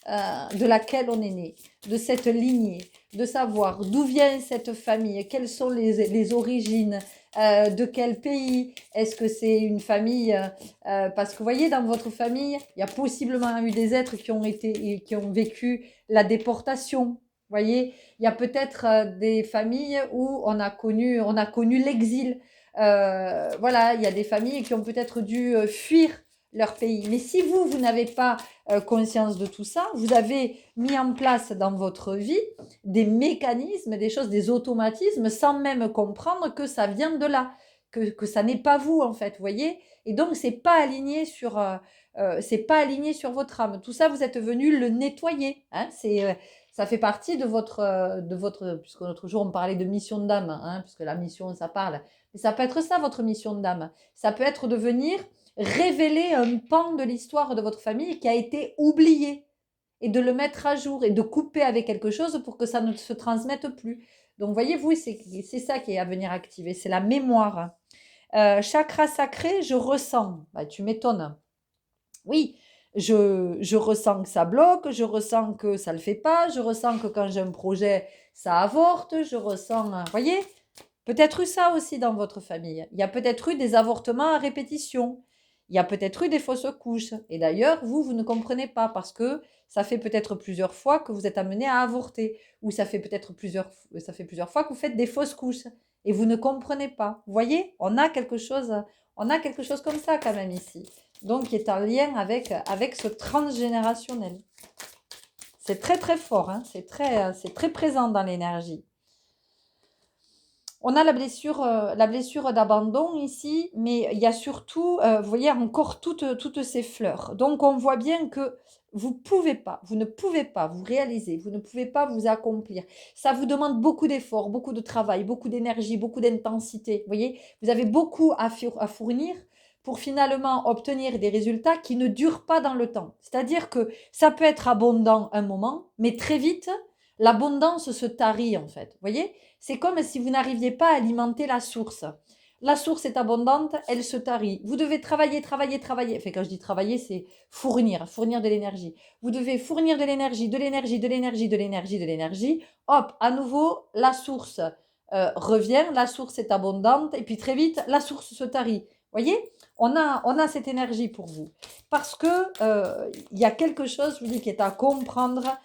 de laquelle on est né, de cette lignée, de savoir d'où vient cette famille, quelles sont les origines, de quel pays, est-ce que c'est une famille, parce que vous voyez, dans votre famille, il y a possiblement eu des êtres qui ont vécu la déportation. Vous voyez, il y a peut-être des familles où on a connu l'exil. Voilà, il y a des familles qui ont peut-être dû fuir leur pays. Mais si vous n'avez pas conscience de tout ça, vous avez mis en place dans votre vie des mécanismes, des choses, des automatismes, sans même comprendre que ça vient de là, que ça n'est pas vous en fait, vous voyez. Et donc c'est pas aligné sur votre âme. Tout ça, vous êtes venu le nettoyer. Hein, ça fait partie de votre, puisque l'autre jour on parlait de mission d'âme, hein, puisque la mission ça parle. Mais ça peut être ça votre mission d'âme. Ça peut être de venir révéler un pan de l'histoire de votre famille qui a été oublié et de le mettre à jour et de couper avec quelque chose pour que ça ne se transmette plus. Donc, voyez-vous, c'est ça qui est à venir activer, c'est la mémoire. Chakra sacré, je ressens. Bah, tu m'étonnes. Oui, je ressens que ça bloque, je ressens que ça ne le fait pas, je ressens que quand j'ai un projet, ça avorte, je ressens, voyez, peut-être eu ça aussi dans votre famille. Il y a peut-être eu des avortements à répétition. Il y a peut-être eu des fausses couches. Et d'ailleurs, vous ne comprenez pas parce que ça fait peut-être plusieurs fois que vous êtes amené à avorter. Ou ça fait plusieurs fois que vous faites des fausses couches. Et vous ne comprenez pas. Vous voyez, on a quelque chose comme ça quand même ici. Donc, qui est en lien avec ce transgénérationnel. C'est très très fort, hein, c'est très présent dans l'énergie. On a la blessure d'abandon ici, mais il y a surtout, vous voyez, encore toutes ces fleurs. Donc, on voit bien que vous ne pouvez pas vous réaliser, vous ne pouvez pas vous accomplir. Ça vous demande beaucoup d'efforts, beaucoup de travail, beaucoup d'énergie, beaucoup d'intensité. Vous voyez, vous avez beaucoup à fournir pour finalement obtenir des résultats qui ne durent pas dans le temps. C'est-à-dire que ça peut être abondant un moment, mais très vite, l'abondance se tarit en fait. Vous voyez, c'est comme si vous n'arriviez pas à alimenter la source. La source est abondante, elle se tarit. Vous devez travailler. Enfin, quand je dis travailler, c'est fournir de l'énergie. Vous devez fournir de l'énergie. Hop, à nouveau, la source revient, la source est abondante, et puis très vite, la source se tarit. Vous voyez, on a cette énergie pour vous. Parce que y a quelque chose, je vous dis, qui est à comprendre,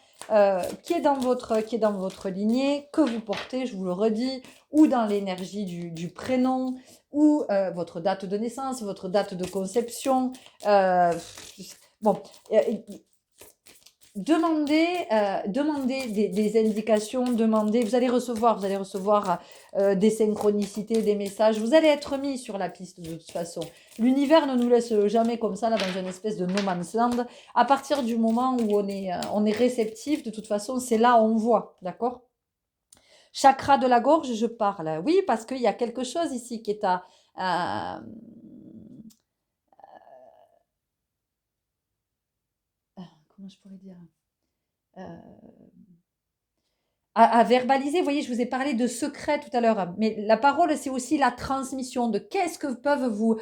qui est dans votre lignée, que vous portez, je vous le redis, ou dans l'énergie du prénom, ou votre date de naissance, votre date de conception. Bon, demandez des indications, vous allez recevoir des synchronicités, des messages, vous allez être mis sur la piste de toute façon. L'univers ne nous laisse jamais comme ça, là, dans une espèce de no man's land. À partir du moment où on est réceptif, de toute façon, c'est là où on voit, d'accord? Chakra de la gorge, je parle. Oui, parce qu'il y a quelque chose ici qui est comment je pourrais dire, à verbaliser. Vous voyez, je vous ai parlé de secret tout à l'heure, mais la parole, c'est aussi la transmission de qu'est-ce que peuvent vous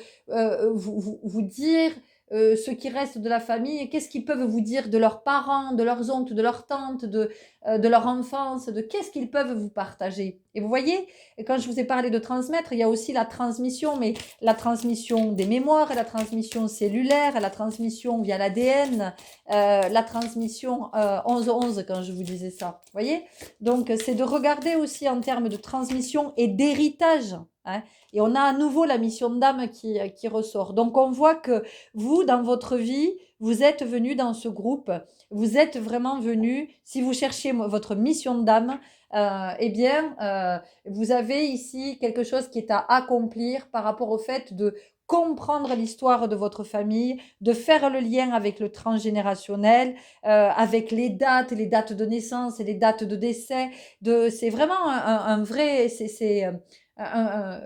dire ceux qui restent de la famille, et qu'est-ce qu'ils peuvent vous dire de leurs parents, de leurs oncles, de leurs tantes, de leur enfance, de qu'est-ce qu'ils peuvent vous partager. Et vous voyez, quand je vous ai parlé de transmettre, il y a aussi la transmission, mais la transmission des mémoires, la transmission cellulaire, la transmission via l'ADN, la transmission 11-11 quand je vous disais ça. Vous voyez, donc c'est de regarder aussi en termes de transmission et d'héritage. Hein, et on a à nouveau la mission d'âme qui ressort. Donc on voit que vous, dans votre vie, vous êtes venu dans ce groupe, vous êtes vraiment venu, si vous cherchez votre mission d'âme, eh bien, vous avez ici quelque chose qui est à accomplir par rapport au fait de comprendre l'histoire de votre famille, de faire le lien avec le transgénérationnel, avec les dates de naissance et les dates de décès. C'est vraiment un vrai, c'est un,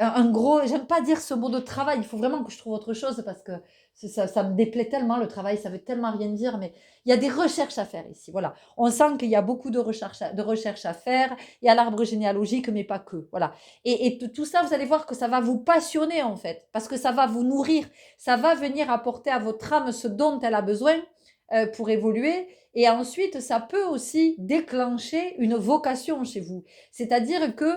un gros, j'aime pas dire ce mot de travail, il faut vraiment que je trouve autre chose parce que ça me déplaît tellement, le travail, ça veut tellement rien dire, mais il y a des recherches à faire ici, voilà. On sent qu'il y a beaucoup de recherches à faire, il y a l'arbre généalogique, mais pas que, voilà. Et tout ça, vous allez voir que ça va vous passionner en fait, parce que ça va vous nourrir, ça va venir apporter à votre âme ce dont elle a besoin pour évoluer. Et ensuite, ça peut aussi déclencher une vocation chez vous. C'est-à-dire que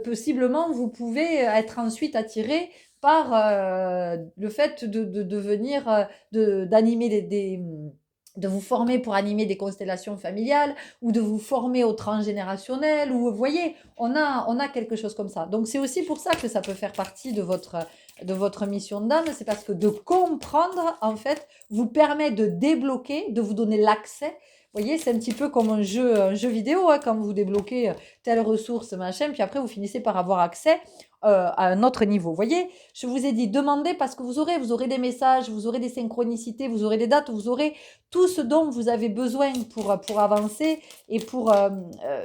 possiblement, vous pouvez être ensuite attiré par le fait de devenir, d'animer de vous former pour animer des constellations familiales ou de vous former au transgénérationnel ou vous voyez, on a quelque chose comme ça. Donc c'est aussi pour ça que ça peut faire partie de votre mission d'âme, c'est parce que de comprendre en fait vous permet de débloquer, de vous donner l'accès. Vous voyez, c'est un petit peu comme un jeu vidéo, hein, quand vous débloquez telle ressource, machin, puis après vous finissez par avoir accès à un autre niveau. Vous voyez, je vous ai dit, demandez parce que vous aurez des messages, vous aurez des synchronicités, vous aurez des dates, vous aurez tout ce dont vous avez besoin pour avancer et pour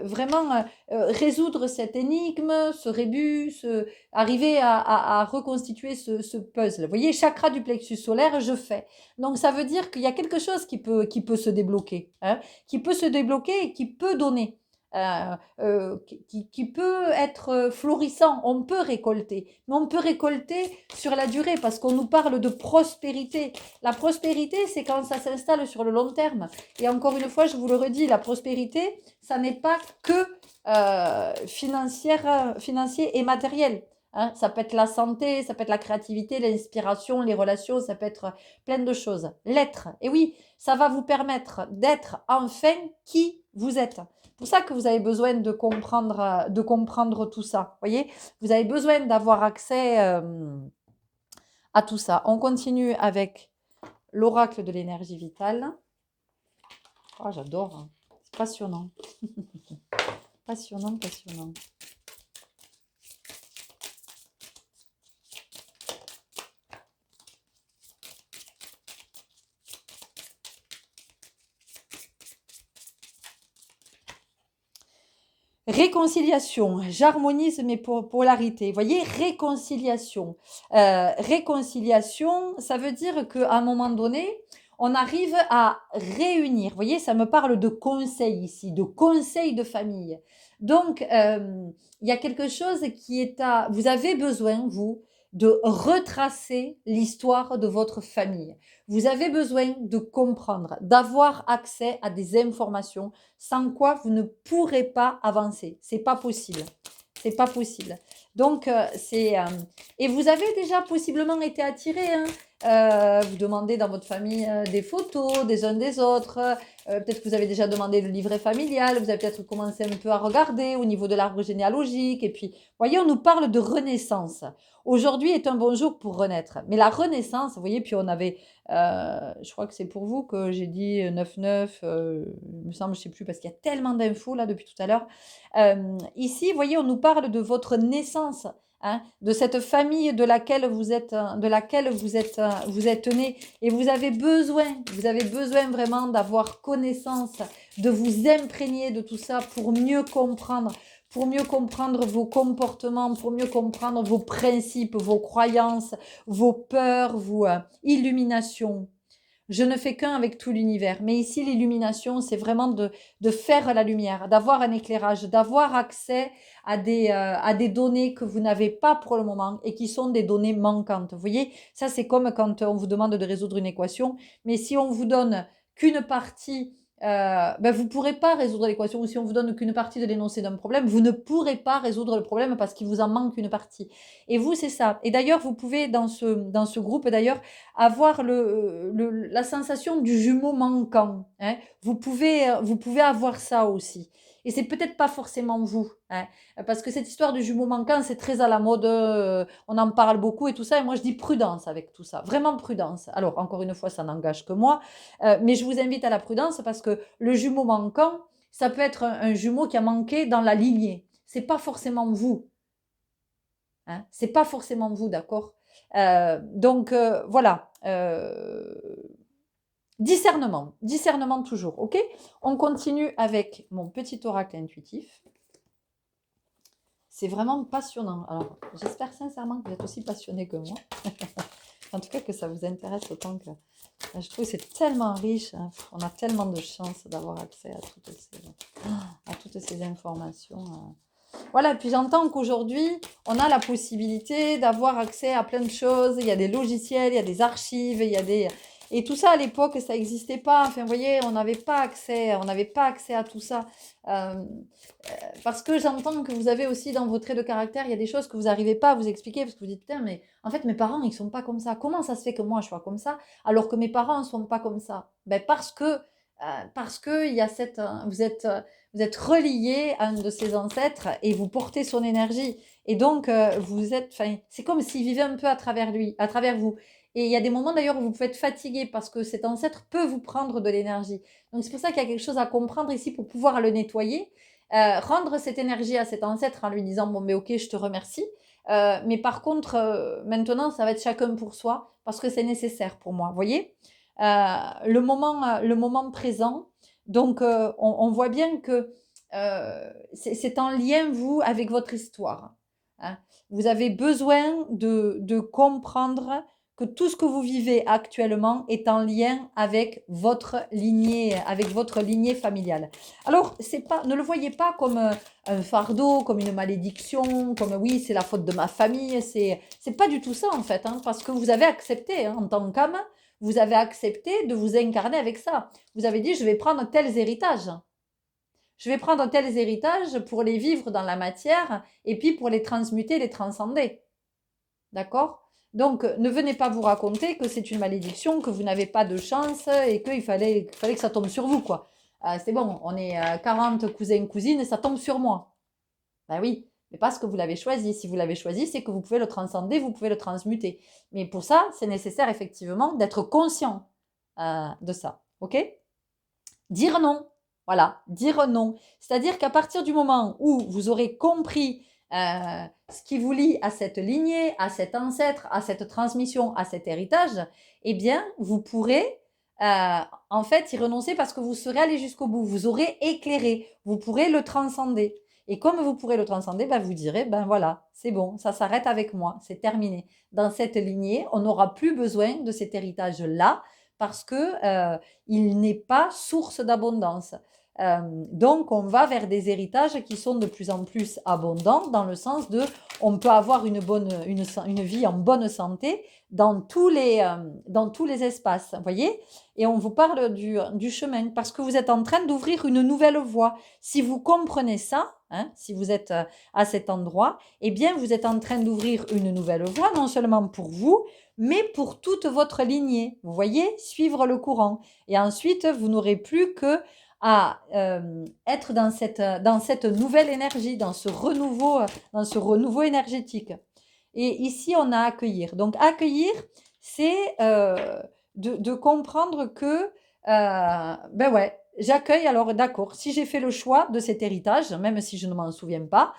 vraiment résoudre cette énigme, ce rébus, arriver à reconstituer ce puzzle. Vous voyez, chakra du plexus solaire, je fais. Donc ça veut dire qu'il y a quelque chose qui peut se débloquer, hein, qui peut se débloquer et qui peut donner. Qui peut être florissant, on peut récolter, mais on peut récolter sur la durée parce qu'on nous parle de prospérité. La prospérité, c'est quand ça s'installe sur le long terme. Et encore une fois, je vous le redis, la prospérité, ça n'est pas que financier et matériel. Hein, ça peut être la santé, ça peut être la créativité, l'inspiration, les relations, ça peut être plein de choses. L'être, et oui, ça va vous permettre d'être enfin qui vous êtes. C'est pour ça que vous avez besoin de comprendre tout ça. Voyez, vous avez besoin d'avoir accès à tout ça. On continue avec l'oracle de l'énergie vitale. Oh, j'adore. Hein. C'est passionnant. Passionnant, passionnant. Réconciliation, j'harmonise mes polarités. Vous voyez, réconciliation. Réconciliation, ça veut dire qu'à un moment donné, on arrive à réunir. Vous voyez, ça me parle de conseil ici, de conseil de famille. Donc, il y a quelque chose qui est à... Vous avez besoin, vous, de retracer l'histoire de votre famille. Vous avez besoin de comprendre, d'avoir accès à des informations sans quoi vous ne pourrez pas avancer. C'est pas possible. C'est pas possible. Donc, et vous avez déjà possiblement été attiré, hein. Vous demandez dans votre famille des photos des uns des autres. Peut-être que vous avez déjà demandé le livret familial. Vous avez peut-être commencé un peu à regarder au niveau de l'arbre généalogique. Et puis, voyez, on nous parle de renaissance. Aujourd'hui est un bon jour pour renaître. Mais la renaissance, vous voyez, puis on avait je crois que c'est pour vous que j'ai dit 9-9, il me semble, je ne sais plus, parce qu'il y a tellement d'infos là depuis tout à l'heure. Ici, vous voyez, on nous parle de votre naissance, hein, de cette famille de laquelle vous êtes né, et vous avez besoin vraiment d'avoir connaissance, de vous imprégner de tout ça pour mieux comprendre vos comportements, pour mieux comprendre vos principes, vos croyances, vos peurs, vos illuminations. Je ne fais qu'un avec tout l'univers. Mais ici, l'illumination, c'est vraiment de faire la lumière, d'avoir un éclairage, d'avoir accès à des données que vous n'avez pas pour le moment et qui sont des données manquantes. Vous voyez, ça, c'est comme quand on vous demande de résoudre une équation. Mais si on vous donne qu'une partie ben vous ne pourrez pas résoudre l'équation, ou si on vous donne qu'une partie de l'énoncé d'un problème, vous ne pourrez pas résoudre le problème parce qu'il vous en manque une partie. Et vous, c'est ça. Et d'ailleurs, vous pouvez, dans ce groupe, d'ailleurs, avoir la sensation du jumeau manquant. Hein. Vous pouvez avoir ça aussi. Et c'est peut-être pas forcément vous. Hein, parce que cette histoire du jumeau manquant, c'est très à la mode. On en parle beaucoup et tout ça. Et moi, je dis prudence avec tout ça. Vraiment prudence. Alors, encore une fois, ça n'engage que moi. Mais je vous invite à la prudence parce que le jumeau manquant, ça peut être un jumeau qui a manqué dans la lignée. C'est pas forcément vous. Hein, c'est pas forcément vous, d'accord. Donc voilà. Discernement toujours, ok. On continue avec mon petit oracle intuitif. C'est vraiment passionnant. Alors, j'espère sincèrement que vous êtes aussi passionné que moi. En tout cas, que ça vous intéresse autant que... Je trouve que c'est tellement riche, hein. On a tellement de chance d'avoir accès à toutes ces informations. Voilà, puis j'entends qu'aujourd'hui, on a la possibilité d'avoir accès à plein de choses. Il y a des logiciels, il y a des archives, il y a des... Et tout ça, à l'époque, ça n'existait pas. Enfin, vous voyez, on n'avait pas accès à tout ça. Euh, Parce que j'entends que vous avez aussi dans vos traits de caractère, il y a des choses que vous n'arrivez pas à vous expliquer parce que vous dites, putain, mais en fait, mes parents, ils ne sont pas comme ça. Comment ça se fait que moi, je sois comme ça alors que mes parents ne sont pas comme ça? Ben, parce que il y a vous êtes relié à un de ses ancêtres et vous portez son énergie. Et donc, c'est comme s'il vivait un peu à travers lui, à travers vous. Et il y a des moments d'ailleurs où vous pouvez être fatigué parce que cet ancêtre peut vous prendre de l'énergie. Donc, c'est pour ça qu'il y a quelque chose à comprendre ici pour pouvoir le nettoyer. Rendre cette énergie à cet ancêtre en lui disant bon mais ok je te remercie mais par contre maintenant ça va être chacun pour soi parce que c'est nécessaire pour moi, vous voyez. Le moment présent, donc on voit bien que c'est en lien vous avec votre histoire, hein. Vous avez besoin de comprendre que tout ce que vous vivez actuellement est en lien avec votre lignée familiale. Alors, ne le voyez pas comme un fardeau, comme une malédiction, comme oui, c'est la faute de ma famille. C'est pas du tout ça en fait, hein, parce que vous avez accepté, hein, en tant qu'âme, vous avez accepté de vous incarner avec ça. Vous avez dit, je vais prendre tels héritages. Je vais prendre tels héritages pour les vivre dans la matière et puis pour les transmuter, les transcender. D'accord? Donc, ne venez pas vous raconter que c'est une malédiction, que vous n'avez pas de chance et qu'il fallait que ça tombe sur vous, quoi. C'est bon, on est 40 cousins, cousines, ça tombe sur moi. Ben oui, mais parce que vous l'avez choisi. Si vous l'avez choisi, c'est que vous pouvez le transcender, vous pouvez le transmuter. Mais pour ça, c'est nécessaire effectivement d'être conscient de ça. Ok? Dire non. Voilà, dire non. C'est-à-dire qu'à partir du moment où vous aurez compris ce qui vous lie à cette lignée, à cet ancêtre, à cette transmission, à cet héritage, eh bien, vous pourrez en fait y renoncer parce que vous serez allé jusqu'au bout. Vous aurez éclairé. Vous pourrez le transcender. Et comme vous pourrez le transcender, ben vous direz, ben voilà, c'est bon, ça s'arrête avec moi, c'est terminé. Dans cette lignée, on n'aura plus besoin de cet héritage-là parce que il n'est pas source d'abondance. Donc, on va vers des héritages qui sont de plus en plus abondants dans le sens de, on peut avoir une vie en bonne santé dans tous les espaces, vous voyez. Et on vous parle du chemin parce que vous êtes en train d'ouvrir une nouvelle voie. Si vous comprenez ça, hein, si vous êtes à cet endroit, eh bien, vous êtes en train d'ouvrir une nouvelle voie, non seulement pour vous, mais pour toute votre lignée. Vous voyez, suivre le courant. Et ensuite, vous n'aurez plus que à être dans cette nouvelle énergie, dans ce renouveau énergétique. Et ici, on a accueillir. Donc, accueillir, c'est de comprendre que, ben ouais, j'accueille, alors d'accord, si j'ai fait le choix de cet héritage, même si je ne m'en souviens pas,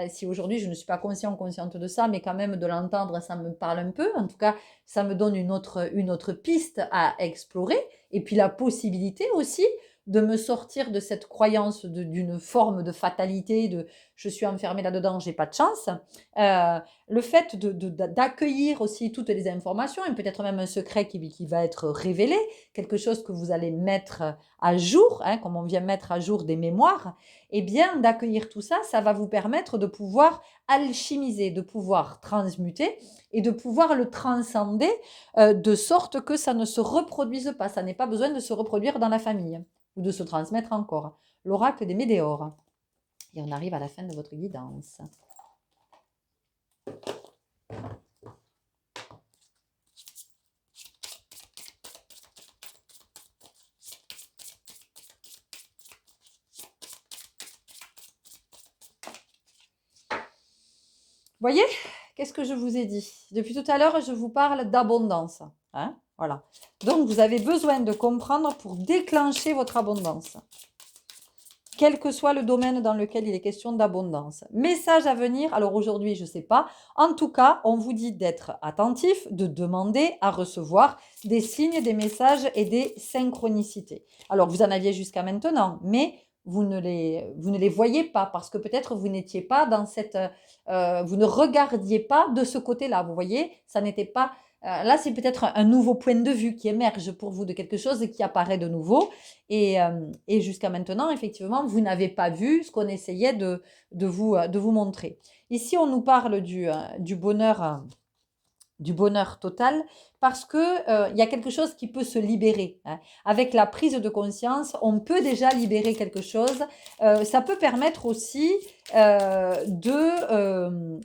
si aujourd'hui je ne suis pas consciente de ça, mais quand même de l'entendre, ça me parle un peu. En tout cas, ça me donne une autre piste à explorer. Et puis la possibilité aussi de me sortir de cette croyance d'une forme de fatalité, de je suis enfermée là-dedans, j'ai pas de chance. Le fait d'accueillir aussi toutes les informations et peut-être même un secret qui va être révélé, quelque chose que vous allez mettre à jour, hein, comme on vient mettre à jour des mémoires, eh bien d'accueillir tout ça, ça va vous permettre de pouvoir alchimiser, de pouvoir transmuter et de pouvoir le transcender de sorte que ça ne se reproduise pas. Ça n'est pas besoin de se reproduire dans la famille ou de se transmettre encore. L'oracle des Médéores. Et on arrive à la fin de votre guidance. Voyez, qu'est-ce que je vous ai dit? Depuis tout à l'heure, je vous parle d'abondance. Hein, voilà. Donc, vous avez besoin de comprendre pour déclencher votre abondance. Quel que soit le domaine dans lequel il est question d'abondance. Message à venir, alors aujourd'hui, je ne sais pas. En tout cas, on vous dit d'être attentif, de demander à recevoir des signes, des messages et des synchronicités. Alors, vous en aviez jusqu'à maintenant, mais vous ne les voyez pas parce que peut-être vous n'étiez pas dans cette, vous ne regardiez pas de ce côté-là. Vous voyez, ça n'était pas. Là, c'est peut-être un nouveau point de vue qui émerge pour vous de quelque chose qui apparaît de nouveau. Et jusqu'à maintenant, effectivement, vous n'avez pas vu ce qu'on essayait de vous montrer. Ici, on nous parle du bonheur total parce que il y a quelque chose qui peut se libérer, hein. Avec la prise de conscience, on peut déjà libérer quelque chose. Ça peut permettre aussi de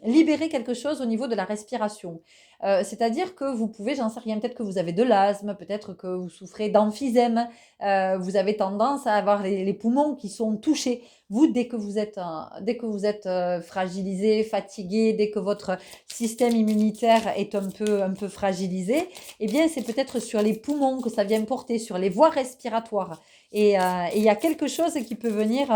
libérer quelque chose au niveau de la respiration. C'est-à-dire que vous pouvez, j'en sais rien, peut-être que vous avez de l'asthme, peut-être que vous souffrez d'emphysème, vous avez tendance à avoir les poumons qui sont touchés. Vous, dès que vous êtes fragilisé, fatigué, dès que votre système immunitaire est un peu fragilisé, eh bien, c'est peut-être sur les poumons que ça vient porter, sur les voies respiratoires. Et il y a quelque chose qui peut venir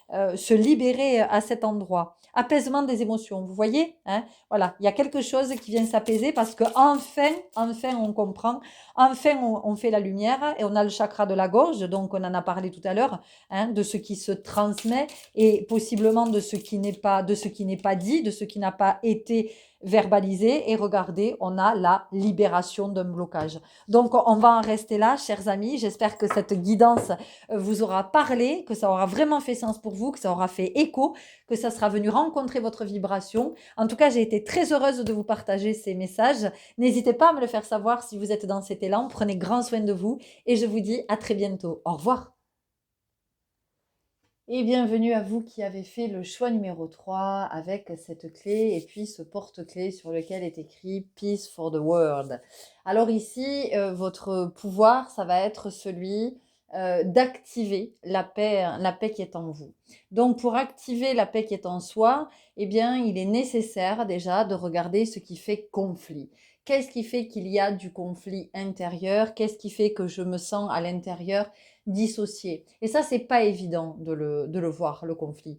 se libérer à cet endroit. Apaisement des émotions, vous voyez, hein? Voilà, il y a quelque chose qui vient s'apaiser parce que enfin on comprend, enfin on fait la lumière et on a le chakra de la gorge, donc on en a parlé tout à l'heure, hein, de ce qui se transmet et possiblement de ce qui n'est pas dit, de ce qui n'a pas été verbalisé. Et regardez, on a la libération d'un blocage. Donc on va en rester là, chers amis. J'espère que cette guidance vous aura parlé, que ça aura vraiment fait sens pour vous, que ça aura fait écho, que ça sera venu rencontrer votre vibration. En tout cas, j'ai été très heureuse de vous partager ces messages. N'hésitez pas à me le faire savoir si vous êtes dans cet élan. Prenez grand soin de vous et je vous dis à très bientôt. Au revoir. Et bienvenue à vous qui avez fait le choix numéro 3 avec cette clé et puis ce porte-clés sur lequel est écrit Peace for the World. Alors ici, votre pouvoir, ça va être celui d'activer la paix qui est en vous. Donc pour activer la paix qui est en soi, eh bien, il est nécessaire déjà de regarder ce qui fait conflit. Qu'est-ce qui fait qu'il y a du conflit intérieur? Qu'est-ce qui fait que je me sens à l'intérieur dissocié? Et ça, c'est pas évident de le voir, le conflit.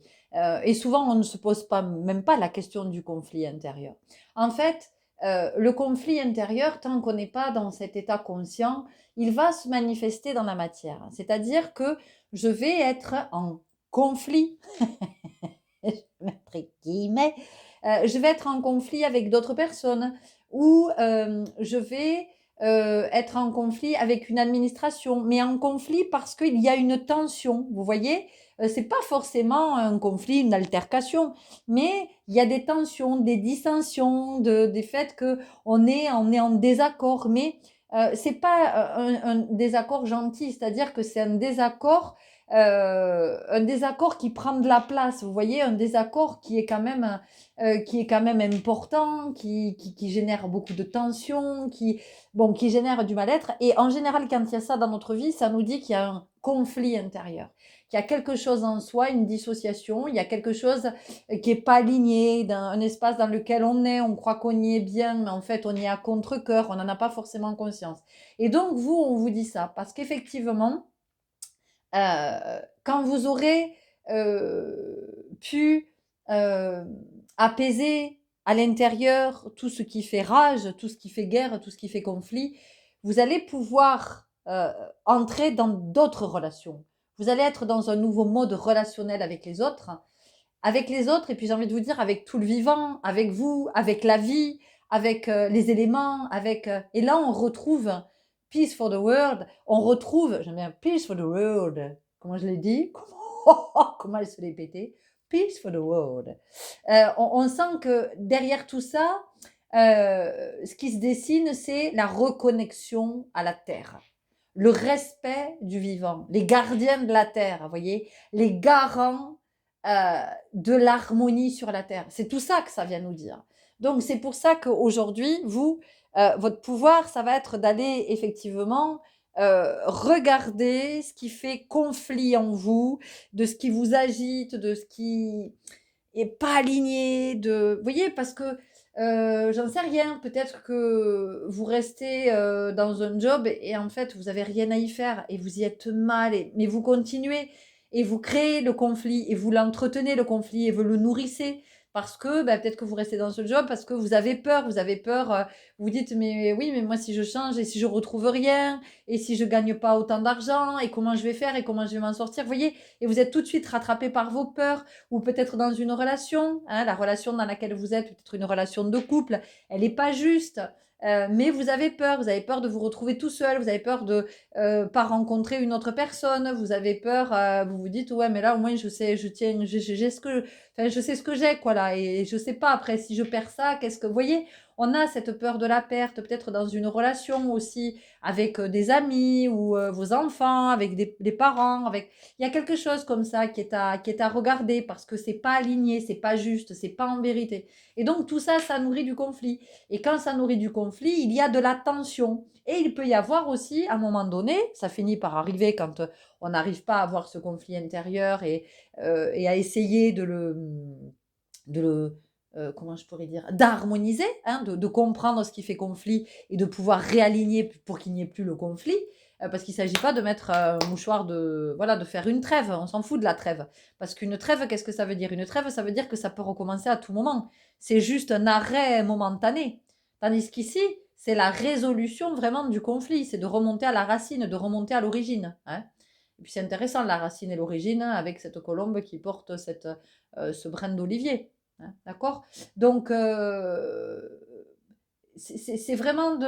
Et souvent, on ne se pose même pas la question du conflit intérieur. En fait, le conflit intérieur, tant qu'on n'est pas dans cet état conscient, il va se manifester dans la matière. C'est-à-dire que je vais être en conflit, je vais mettre des guillemets, je vais être en conflit avec d'autres personnes ou je vais être en conflit avec une administration, mais en conflit parce qu'il y a une tension, vous voyez. C'est pas forcément un conflit, une altercation, mais il y a des tensions, des dissensions, des faits que on est en désaccord, mais c'est pas un désaccord gentil, c'est-à-dire que c'est un désaccord qui prend de la place, vous voyez, un désaccord qui est quand même important, qui génère beaucoup de tensions, qui génère du mal-être. Et en général, quand il y a ça dans notre vie, ça nous dit qu'il y a un conflit intérieur, qu'il y a quelque chose en soi, une dissociation, il y a quelque chose qui est pas aligné, dans un espace dans lequel on croit qu'on y est bien, mais en fait on y est à contre-cœur, on n'en a pas forcément conscience. Et donc vous, on vous dit ça, parce qu'effectivement, quand vous aurez pu apaiser à l'intérieur tout ce qui fait rage, tout ce qui fait guerre, tout ce qui fait conflit, vous allez pouvoir entrer dans d'autres relations. Vous allez être dans un nouveau mode relationnel avec les autres, et puis j'ai envie de vous dire avec tout le vivant, avec vous, avec la vie, avec les éléments, et là on retrouve Peace for the World, on retrouve, j'aime bien Peace for the World, comment je l'ai dit? Comment elle se l'est pétée? Peace for the World. On sent que derrière tout ça, ce qui se dessine, c'est la reconnexion à la Terre, le respect du vivant, les gardiens de la Terre, vous voyez, les garants de l'harmonie sur la Terre. C'est tout ça que ça vient nous dire. Donc c'est pour ça qu'aujourd'hui, vous, votre pouvoir, ça va être d'aller effectivement regarder ce qui fait conflit en vous, de ce qui vous agite, de ce qui est pas aligné, vous voyez, parce que j'en sais rien, peut-être que vous restez dans un job et en fait vous avez rien à y faire et vous y êtes mal, mais vous continuez et vous créez le conflit et vous l'entretenez le conflit et vous le nourrissez. parce que peut-être que vous restez dans ce job, parce que vous avez peur, vous dites, mais oui, mais moi si je change et si je retrouve rien, et si je gagne pas autant d'argent, et comment je vais faire, et comment je vais m'en sortir, vous voyez, et vous êtes tout de suite rattrapé par vos peurs, ou peut-être dans une relation, hein, la relation dans laquelle vous êtes, peut-être une relation de couple, elle n'est pas juste. Mais vous avez peur de vous retrouver tout seul, vous avez peur de pas rencontrer une autre personne, vous avez peur, vous vous dites ouais mais là au moins je sais, je tiens, j'ai ce que, enfin je sais ce que j'ai quoi là, et je sais pas après si je perds ça, qu'est-ce que, vous voyez, on a cette peur de la perte, peut-être dans une relation aussi, avec des amis ou vos enfants, avec des parents, avec, il y a quelque chose comme ça qui est à regarder parce que c'est pas aligné, c'est pas juste, c'est pas en vérité. Et donc tout ça, ça nourrit du conflit. Et quand ça nourrit du conflit, il y a de la tension. Et il peut y avoir aussi, à un moment donné, ça finit par arriver quand on n'arrive pas à avoir ce conflit intérieur et à essayer de le comment je pourrais dire, d'harmoniser, hein, de comprendre ce qui fait conflit et de pouvoir réaligner pour qu'il n'y ait plus le conflit. Parce qu'il ne s'agit pas de mettre un mouchoir voilà, de faire une trêve. On s'en fout de la trêve. Parce qu'une trêve, qu'est-ce que ça veut dire? Une trêve, ça veut dire que ça peut recommencer à tout moment. C'est juste un arrêt momentané. Tandis qu'ici, c'est la résolution vraiment du conflit. C'est de remonter à la racine, de remonter à l'origine, hein. Et puis c'est intéressant, la racine et l'origine, avec cette colombe qui porte ce brin d'olivier, hein, d'accord? Donc, c'est vraiment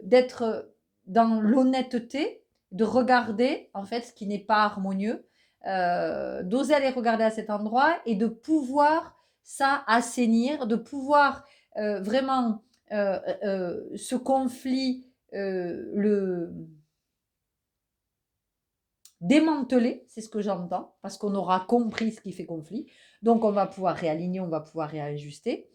d'être dans l'honnêteté, de regarder en fait ce qui n'est pas harmonieux, d'oser aller regarder à cet endroit et de pouvoir ça assainir, de pouvoir vraiment ce conflit, le démanteler, c'est ce que j'entends, parce qu'on aura compris ce qui fait conflit. Donc on va pouvoir réaligner, on va pouvoir réajuster.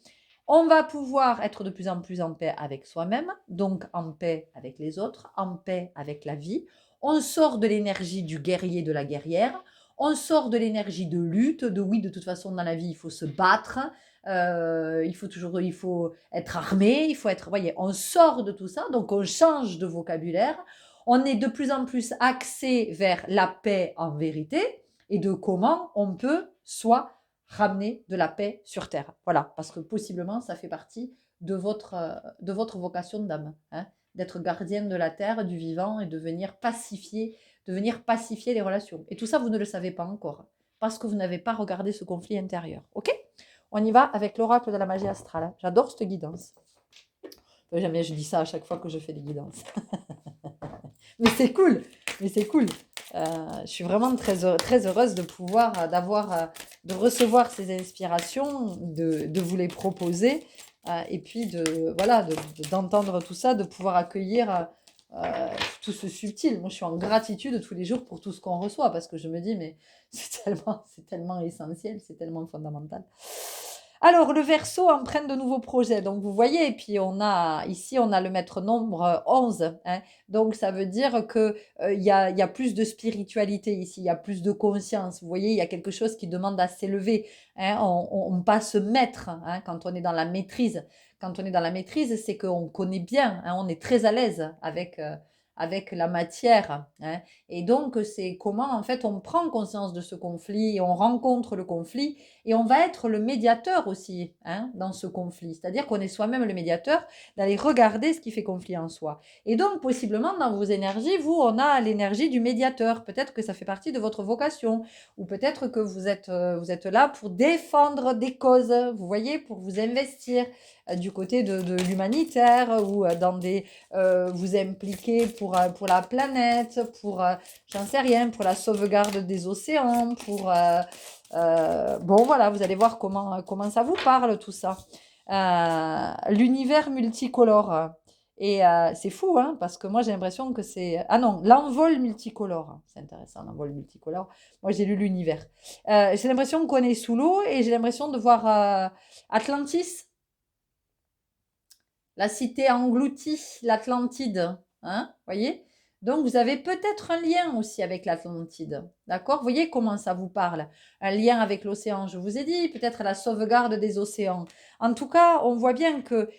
On va pouvoir être de plus en plus en paix avec soi-même, donc en paix avec les autres, en paix avec la vie. On sort de l'énergie du guerrier, de la guerrière. On sort de l'énergie de lutte, de oui, de toute façon dans la vie, il faut se battre, il faut être armé, il faut être, voyez, on sort de tout ça, donc on change de vocabulaire. On est de plus en plus axé vers la paix en vérité et de comment on peut soit ramener de la paix sur Terre. Voilà, parce que possiblement, ça fait partie de votre vocation d'âme, hein, d'être gardienne de la Terre, du vivant et de venir pacifier les relations. Et tout ça, vous ne le savez pas encore, parce que vous n'avez pas regardé ce conflit intérieur. Ok? On y va avec l'oracle de la magie astrale. J'adore cette guidance. Jamais je dis ça à chaque fois que je fais des guidances. Mais c'est cool, mais c'est cool. Je suis vraiment très heureuse de pouvoir, de recevoir ces inspirations, de vous les proposer, et puis voilà, d'entendre tout ça, de pouvoir accueillir tout ce subtil. Moi, je suis en gratitude tous les jours pour tout ce qu'on reçoit, parce que je me dis, mais c'est tellement essentiel, c'est tellement fondamental. Alors, le Verseau entraîne de nouveaux projets. Donc, vous voyez, et puis ici, on a le maître nombre 11, hein. Donc, ça veut dire que il y a plus de spiritualité ici, il y a plus de conscience. Vous voyez, il y a quelque chose qui demande à s'élever, hein. On passe maître, hein, quand on est dans la maîtrise. Quand on est dans la maîtrise, c'est qu'on connaît bien, hein, on est très à l'aise avec la matière, hein. Et donc, c'est comment, en fait, on prend conscience de ce conflit, on rencontre le conflit, et on va être le médiateur aussi, hein, dans ce conflit. C'est-à-dire qu'on est soi-même le médiateur, d'aller regarder ce qui fait conflit en soi. Et donc, possiblement, dans vos énergies, on a l'énergie du médiateur. Peut-être que ça fait partie de votre vocation, ou peut-être que vous êtes là pour défendre des causes, vous voyez, pour vous investir du côté de l'humanitaire, ou vous impliquer pour la planète, j'en sais rien, pour la sauvegarde des océans, bon, voilà, vous allez voir comment ça vous parle tout ça. L'univers multicolore. Et c'est fou, hein, parce que moi j'ai l'impression que c'est... Ah non, l'envol multicolore. C'est intéressant, l'envol multicolore. Moi j'ai lu l'univers. J'ai l'impression qu'on est sous l'eau et j'ai l'impression de voir Atlantis, la cité engloutie, l'Atlantide, hein, voyez? Donc, vous avez peut-être un lien aussi avec l'Atlantide, d'accord? Vous voyez comment ça vous parle? Un lien avec l'océan, je vous ai dit, peut-être la sauvegarde des océans. En tout cas, on voit bien que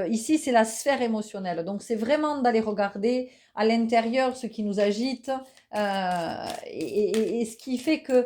ici, c'est la sphère émotionnelle. Donc, c'est vraiment d'aller regarder à l'intérieur ce qui nous agite et ce qui fait que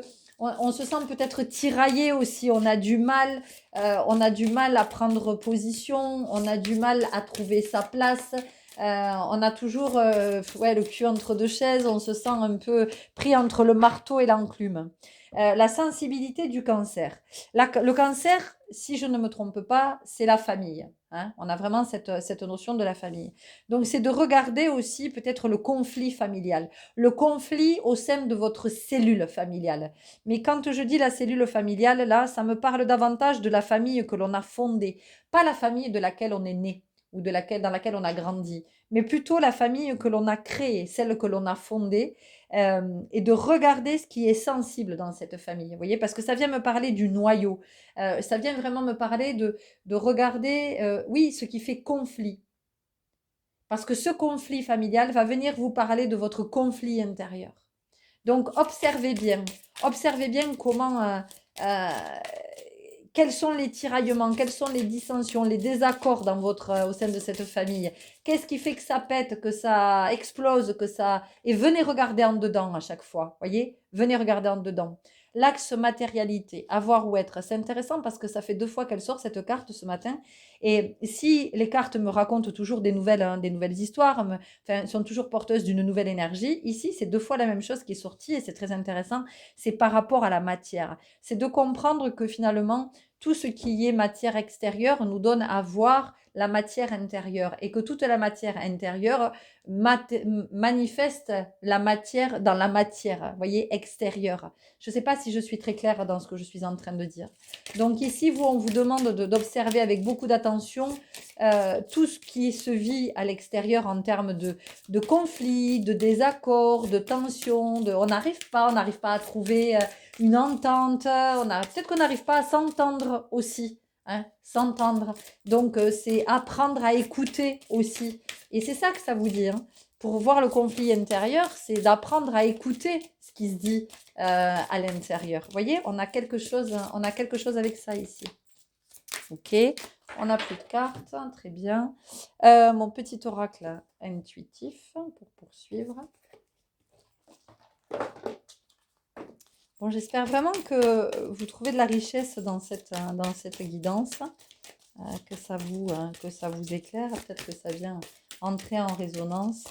on se sent peut-être tiraillé aussi. On a du mal à prendre position, on a du mal à trouver sa place. On a toujours ouais, le cul entre deux chaises, on se sent un peu pris entre le marteau et l'enclume. La sensibilité du cancer. Le cancer, si je ne me trompe pas, c'est la famille. Hein. On a vraiment cette notion de la famille. Donc, c'est de regarder aussi peut-être le conflit familial, le conflit au sein de votre cellule familiale. Mais quand je dis la cellule familiale, là, ça me parle davantage de la famille que l'on a fondée, pas la famille de laquelle on est né ou dans laquelle on a grandi, mais plutôt la famille que l'on a créée, celle que l'on a fondée, et de regarder ce qui est sensible dans cette famille. Vous voyez, parce que ça vient me parler du noyau, ça vient vraiment me parler de regarder, oui, ce qui fait conflit. Parce que ce conflit familial va venir vous parler de votre conflit intérieur. Donc, observez bien comment, quels sont les tiraillements, quelles sont les dissensions, les désaccords au sein de cette famille. Qu'est-ce qui fait que ça pète, que ça explose, que ça... Et venez regarder en dedans à chaque fois, voyez. Venez regarder en dedans. L'axe matérialité, avoir ou être, c'est intéressant parce que ça fait 2 fois qu'elle sort cette carte ce matin. Et si les cartes me racontent toujours des nouvelles histoires, sont toujours porteuses d'une nouvelle énergie, ici c'est 2 fois la même chose qui est sortie et c'est très intéressant. C'est par rapport à la matière. C'est de comprendre que finalement, tout ce qui est matière extérieure nous donne à voir la matière intérieure et que toute la matière intérieure manifeste la matière dans la matière, vous voyez, extérieure. Je ne sais pas si je suis très claire dans ce que je suis en train de dire. Donc ici, on vous demande d'observer avec beaucoup d'attention tout ce qui se vit à l'extérieur en termes de conflits, de désaccords, de tensions. On n'arrive pas à trouver une entente. Peut-être qu'on n'arrive pas à s'entendre aussi. Hein, s'entendre. Donc, c'est apprendre à écouter aussi. Et c'est ça que ça vous dit. Hein. Pour voir le conflit intérieur, c'est d'apprendre à écouter ce qui se dit à l'intérieur. Vous voyez, on a quelque chose avec ça ici. Ok, on n'a plus de cartes, très bien. Mon petit oracle intuitif pour poursuivre. Bon, j'espère vraiment que vous trouvez de la richesse dans cette guidance, que ça vous éclaire, peut-être que ça vient entrer en résonance.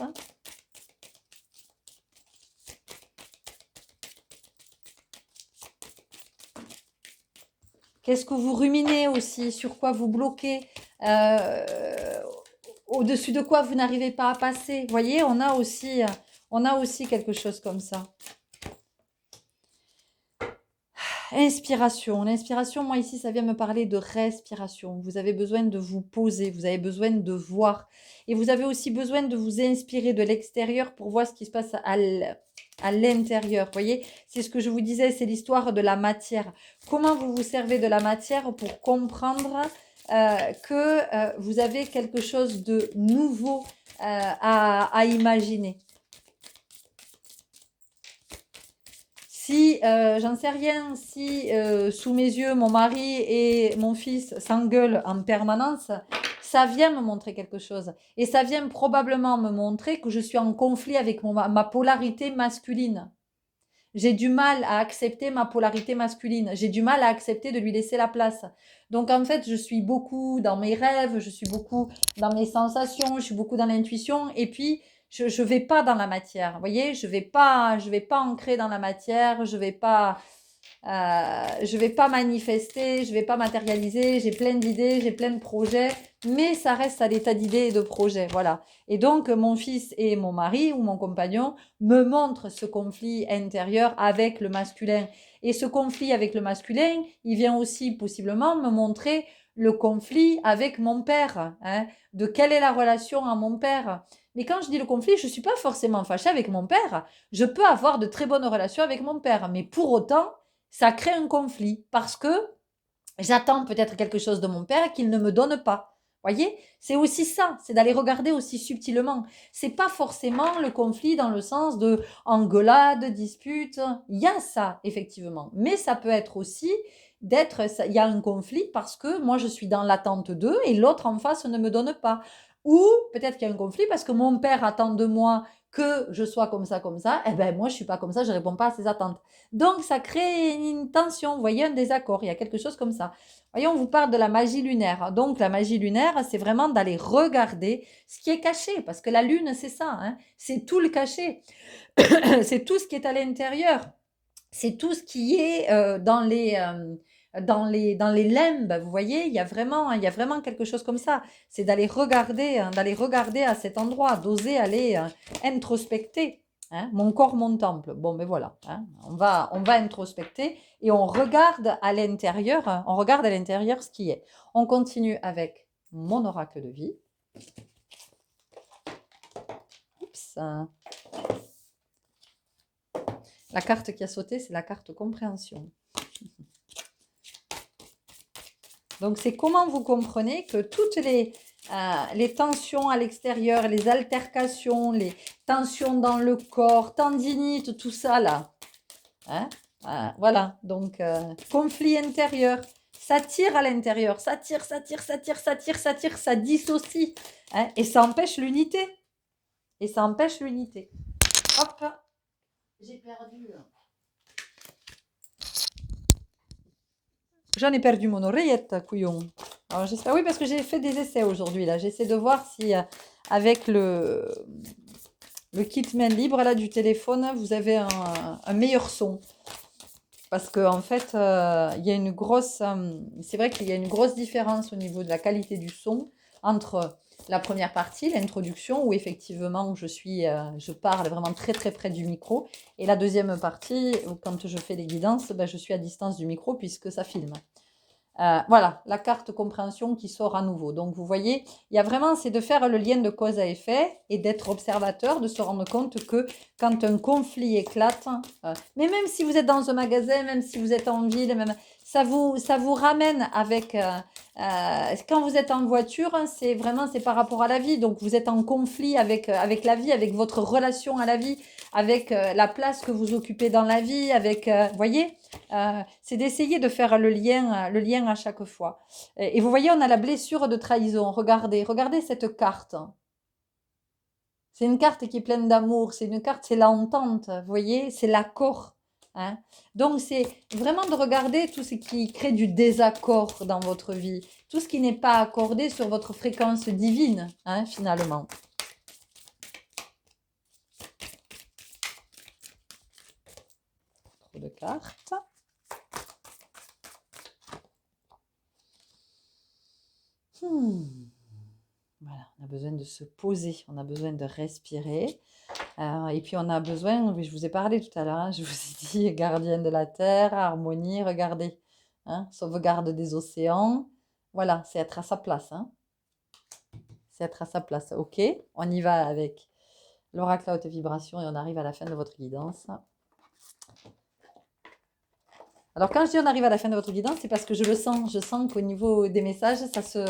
Qu'est-ce que vous ruminez aussi, sur quoi vous bloquez, au-dessus de quoi vous n'arrivez pas à passer. Vous voyez, on a aussi quelque chose comme ça. Inspiration. L'inspiration, moi ici, ça vient me parler de respiration. Vous avez besoin de vous poser, vous avez besoin de voir. Et vous avez aussi besoin de vous inspirer de l'extérieur pour voir ce qui se passe à l'intérieur. Vous voyez, c'est ce que je vous disais, c'est l'histoire de la matière. Comment vous vous servez de la matière pour comprendre que vous avez quelque chose de nouveau à imaginer. Si, j'en sais rien, si sous mes yeux, mon mari et mon fils s'engueulent en permanence, ça vient me montrer quelque chose. Et ça vient probablement me montrer que je suis en conflit avec ma polarité masculine. J'ai du mal à accepter ma polarité masculine. J'ai du mal à accepter de lui laisser la place. Donc en fait, je suis beaucoup dans mes rêves, je suis beaucoup dans mes sensations, je suis beaucoup dans l'intuition. Et puis, je vais pas dans la matière. Vous voyez, je vais pas ancrer dans la matière, je vais pas manifester, je vais pas matérialiser, j'ai plein d'idées, j'ai plein de projets, mais ça reste à l'état d'idées et de projets, voilà. Et donc, mon fils et mon mari ou mon compagnon me montrent ce conflit intérieur avec le masculin. Et ce conflit avec le masculin, il vient aussi possiblement me montrer le conflit avec mon père, hein, de quelle est la relation à mon père. Mais quand je dis le conflit, je ne suis pas forcément fâchée avec mon père. Je peux avoir de très bonnes relations avec mon père, mais pour autant, ça crée un conflit parce que j'attends peut-être quelque chose de mon père qu'il ne me donne pas. Voyez, c'est aussi ça, c'est d'aller regarder aussi subtilement. C'est pas forcément le conflit dans le sens de engueulade, dispute. Il y a ça effectivement, mais ça peut être aussi il y a un conflit parce que moi je suis dans l'attente d'eux et l'autre en face ne me donne pas. Ou peut-être qu'il y a un conflit parce que mon père attend de moi que je sois comme ça, et ben moi je suis pas comme ça, je réponds pas à ses attentes. Donc ça crée une tension, vous voyez, un désaccord, il y a quelque chose comme ça. Voyez, on vous parle de la magie lunaire. Donc la magie lunaire, c'est vraiment d'aller regarder ce qui est caché, parce que la lune, c'est ça, hein, c'est tout le caché, c'est tout ce qui est à l'intérieur, c'est tout ce qui est dans les limbes, vous voyez, il y a vraiment quelque chose comme ça. C'est d'aller regarder à cet endroit, d'oser aller introspecter. Hein, mon corps, mon temple. Bon, mais voilà, hein, on va introspecter et on regarde à l'intérieur ce qui est. On continue avec mon oracle de vie. Oups. La carte qui a sauté, c'est la carte compréhension. Donc, c'est comment vous comprenez que toutes les tensions à l'extérieur, les altercations, les tensions dans le corps, tendinite, tout ça là. Hein, voilà, donc conflit intérieur, ça tire à l'intérieur, ça tire, ça dissocie. Hein, et ça empêche l'unité. Hop, j'ai perdu. J'en ai perdu mon oreillette, couillon. Alors j'espère, oui, parce que j'ai fait des essais aujourd'hui, là. J'essaie de voir si, avec le kit main libre, là, du téléphone, vous avez un meilleur son. Parce qu'en fait, il y a une grosse... c'est vrai qu'il y a une grosse différence au niveau de la qualité du son entre la première partie, l'introduction, où effectivement je parle vraiment très très près du micro, et la deuxième partie, où quand je fais les guidances, ben, je suis à distance du micro puisque ça filme. Voilà, la carte compréhension qui sort à nouveau. Donc vous voyez, il y a vraiment, c'est de faire le lien de cause à effet et d'être observateur, de se rendre compte que quand un conflit éclate, mais même si vous êtes dans un magasin, même si vous êtes en ville, même, ça vous ramène avec... quand vous êtes en voiture, c'est par rapport à la vie. Donc vous êtes en conflit avec la vie, avec votre relation à la vie, avec la place que vous occupez dans la vie, avec... vous voyez, c'est d'essayer de faire le lien à chaque fois. Et vous voyez, on a la blessure de trahison. Regardez cette carte. C'est une carte qui est pleine d'amour. C'est l'entente. Vous voyez, c'est l'accord. Hein. Donc, c'est vraiment de regarder tout ce qui crée du désaccord dans votre vie. Tout ce qui n'est pas accordé sur votre fréquence divine, hein, finalement. Trop de cartes. Voilà, on a besoin de se poser, on a besoin de respirer. Et puis on a besoin, je vous ai parlé tout à l'heure, hein, je vous ai dit gardien de la terre, harmonie, regardez, hein, sauvegarde des océans. Voilà, c'est être à sa place. Hein. C'est être à sa place. Ok, on y va avec l'oracle à haute vibration et on arrive à la fin de votre guidance. Alors quand je dis on arrive à la fin de votre guidance, c'est parce que je le sens. Je sens qu'au niveau des messages, ça se...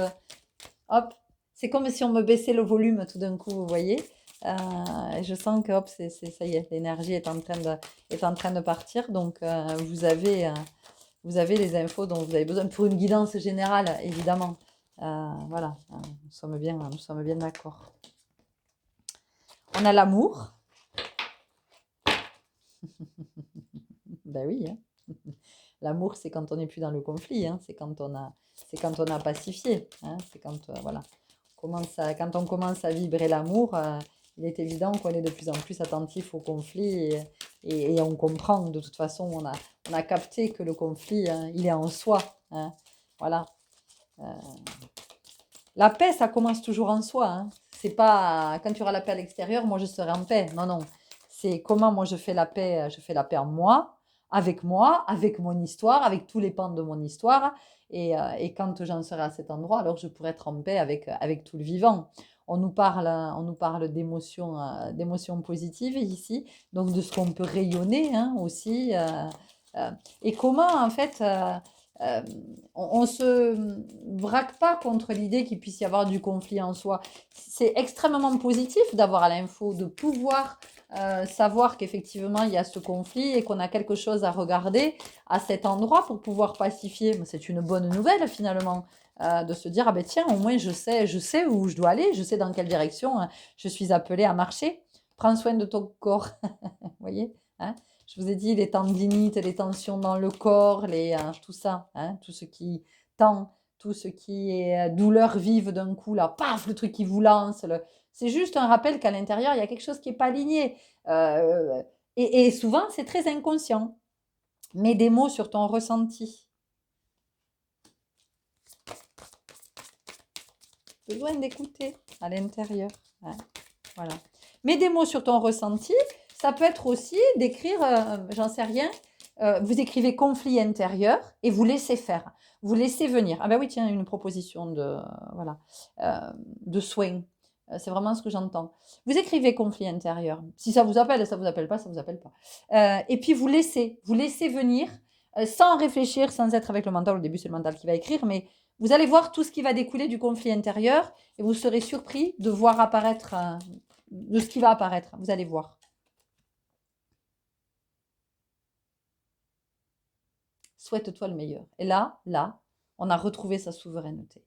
Hop, c'est comme si on me baissait le volume tout d'un coup, vous voyez. Je sens que hop, ça y est, l'énergie est en train de partir. Donc vous avez les infos dont vous avez besoin pour une guidance générale, évidemment. Voilà, nous sommes bien d'accord. On a l'amour. Ben oui, hein. L'amour, c'est quand on n'est plus dans le conflit, hein. C'est quand on a pacifié, hein. C'est quand voilà, quand on commence à vibrer l'amour, il est évident qu'on est de plus en plus attentif au conflit et on comprend. De toute façon, on a capté que le conflit, hein, il est en soi, hein. Voilà. La paix, ça commence toujours en soi, hein. C'est pas quand tu auras la paix à l'extérieur, moi je serai en paix. Non, non. C'est comment moi je fais la paix en moi, avec mon histoire, avec tous les pans de mon histoire. Et quand j'en serai à cet endroit, alors je pourrai être en paix avec tout le vivant. On nous parle d'émotions positives ici, donc de ce qu'on peut rayonner, hein, aussi. Et comment, en fait, On se braque pas contre l'idée qu'il puisse y avoir du conflit en soi. C'est extrêmement positif d'avoir l'info, de pouvoir savoir qu'effectivement il y a ce conflit et qu'on a quelque chose à regarder à cet endroit pour pouvoir pacifier. C'est une bonne nouvelle finalement. De se dire, ah ben tiens, au moins je sais où je dois aller, je sais dans quelle direction je suis appelée à marcher. Prends soin de ton corps, vous voyez, hein. Je vous ai dit les tendinites, les tensions dans le corps, tout ça, hein, tout ce qui tend, tout ce qui est douleur vive d'un coup, là, paf, le truc qui vous lance. C'est juste un rappel qu'à l'intérieur, il y a quelque chose qui n'est pas aligné. Et souvent, c'est très inconscient. Mets des mots sur ton ressenti. Besoin d'écouter à l'intérieur. Hein, voilà. Mets des mots sur ton ressenti. Ça peut être aussi d'écrire, j'en sais rien, vous écrivez conflit intérieur et vous laissez faire. Vous laissez venir. Ah ben oui, tiens, une proposition voilà, de soin. C'est vraiment ce que j'entends. Vous écrivez conflit intérieur. Si ça vous appelle pas, ça vous appelle pas. Et puis vous laissez venir sans réfléchir, sans être avec le mental. Au début, c'est le mental qui va écrire, mais vous allez voir tout ce qui va découler du conflit intérieur et vous serez surpris de voir apparaître, de ce qui va apparaître. Vous allez voir. Souhaite-toi le meilleur. Et là, on a retrouvé sa souveraineté.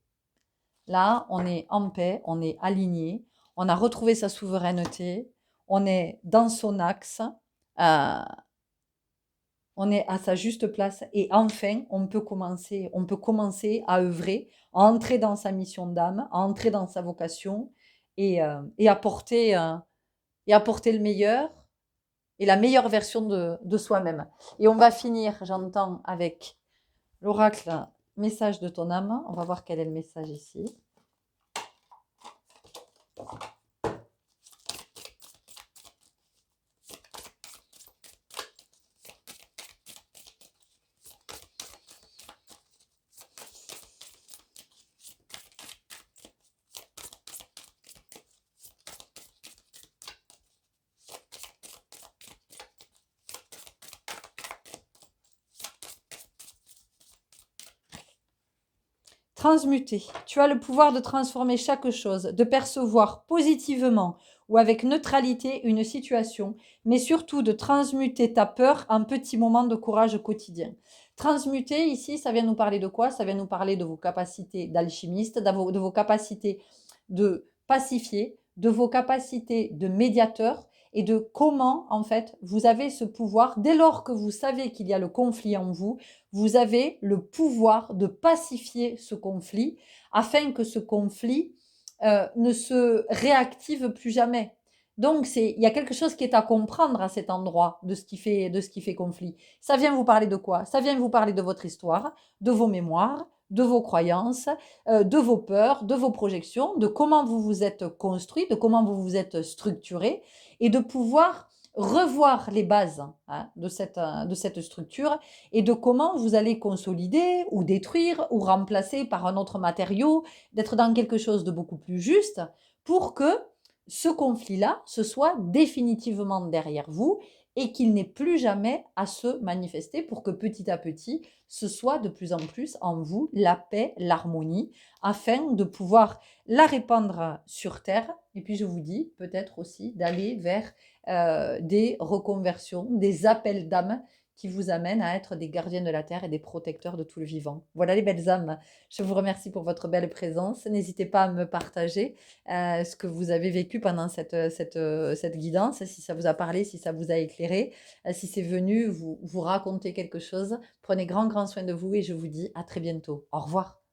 Là, on est en paix, on est aligné, on a retrouvé sa souveraineté, on est dans son axe, on est à sa juste place et enfin, on peut commencer à œuvrer, à entrer dans sa mission d'âme, à entrer dans sa vocation et apporter le meilleur et la meilleure version de soi-même. Et on va finir, j'entends, avec l'oracle message de ton âme. On va voir quel est le message ici. Transmuter. Tu as le pouvoir de transformer chaque chose, de percevoir positivement ou avec neutralité une situation, mais surtout de transmuter ta peur en petits moments de courage quotidien. Transmuter, ici, ça vient nous parler de quoi? Ça vient nous parler de vos capacités d'alchimiste, de vos capacités de pacifier, de vos capacités de médiateur et de comment, en fait, vous avez ce pouvoir, dès lors que vous savez qu'il y a le conflit en vous, vous avez le pouvoir de pacifier ce conflit afin que ce conflit ne se réactive plus jamais. Donc, il y a quelque chose qui est à comprendre à cet endroit de ce qui fait conflit. Ça vient vous parler de quoi? Ça vient vous parler de votre histoire, de vos mémoires, de vos croyances, de vos peurs, de vos projections, de comment vous vous êtes construit, de comment vous vous êtes structuré, et de pouvoir revoir les bases de cette structure et de comment vous allez consolider ou détruire ou remplacer par un autre matériau, d'être dans quelque chose de beaucoup plus juste pour que ce conflit-là se soit définitivement derrière vous et qu'il n'ait plus jamais à se manifester pour que petit à petit, ce soit de plus en plus en vous la paix, l'harmonie, afin de pouvoir la répandre sur Terre. Et puis je vous dis peut-être aussi d'aller vers des reconversions, des appels d'âme qui vous amènent à être des gardiens de la Terre et des protecteurs de tout le vivant. Voilà les belles âmes. Je vous remercie pour votre belle présence. N'hésitez pas à me partager ce que vous avez vécu pendant cette guidance, si ça vous a parlé, si ça vous a éclairé, si c'est venu vous raconter quelque chose. Prenez grand soin de vous et je vous dis à très bientôt. Au revoir.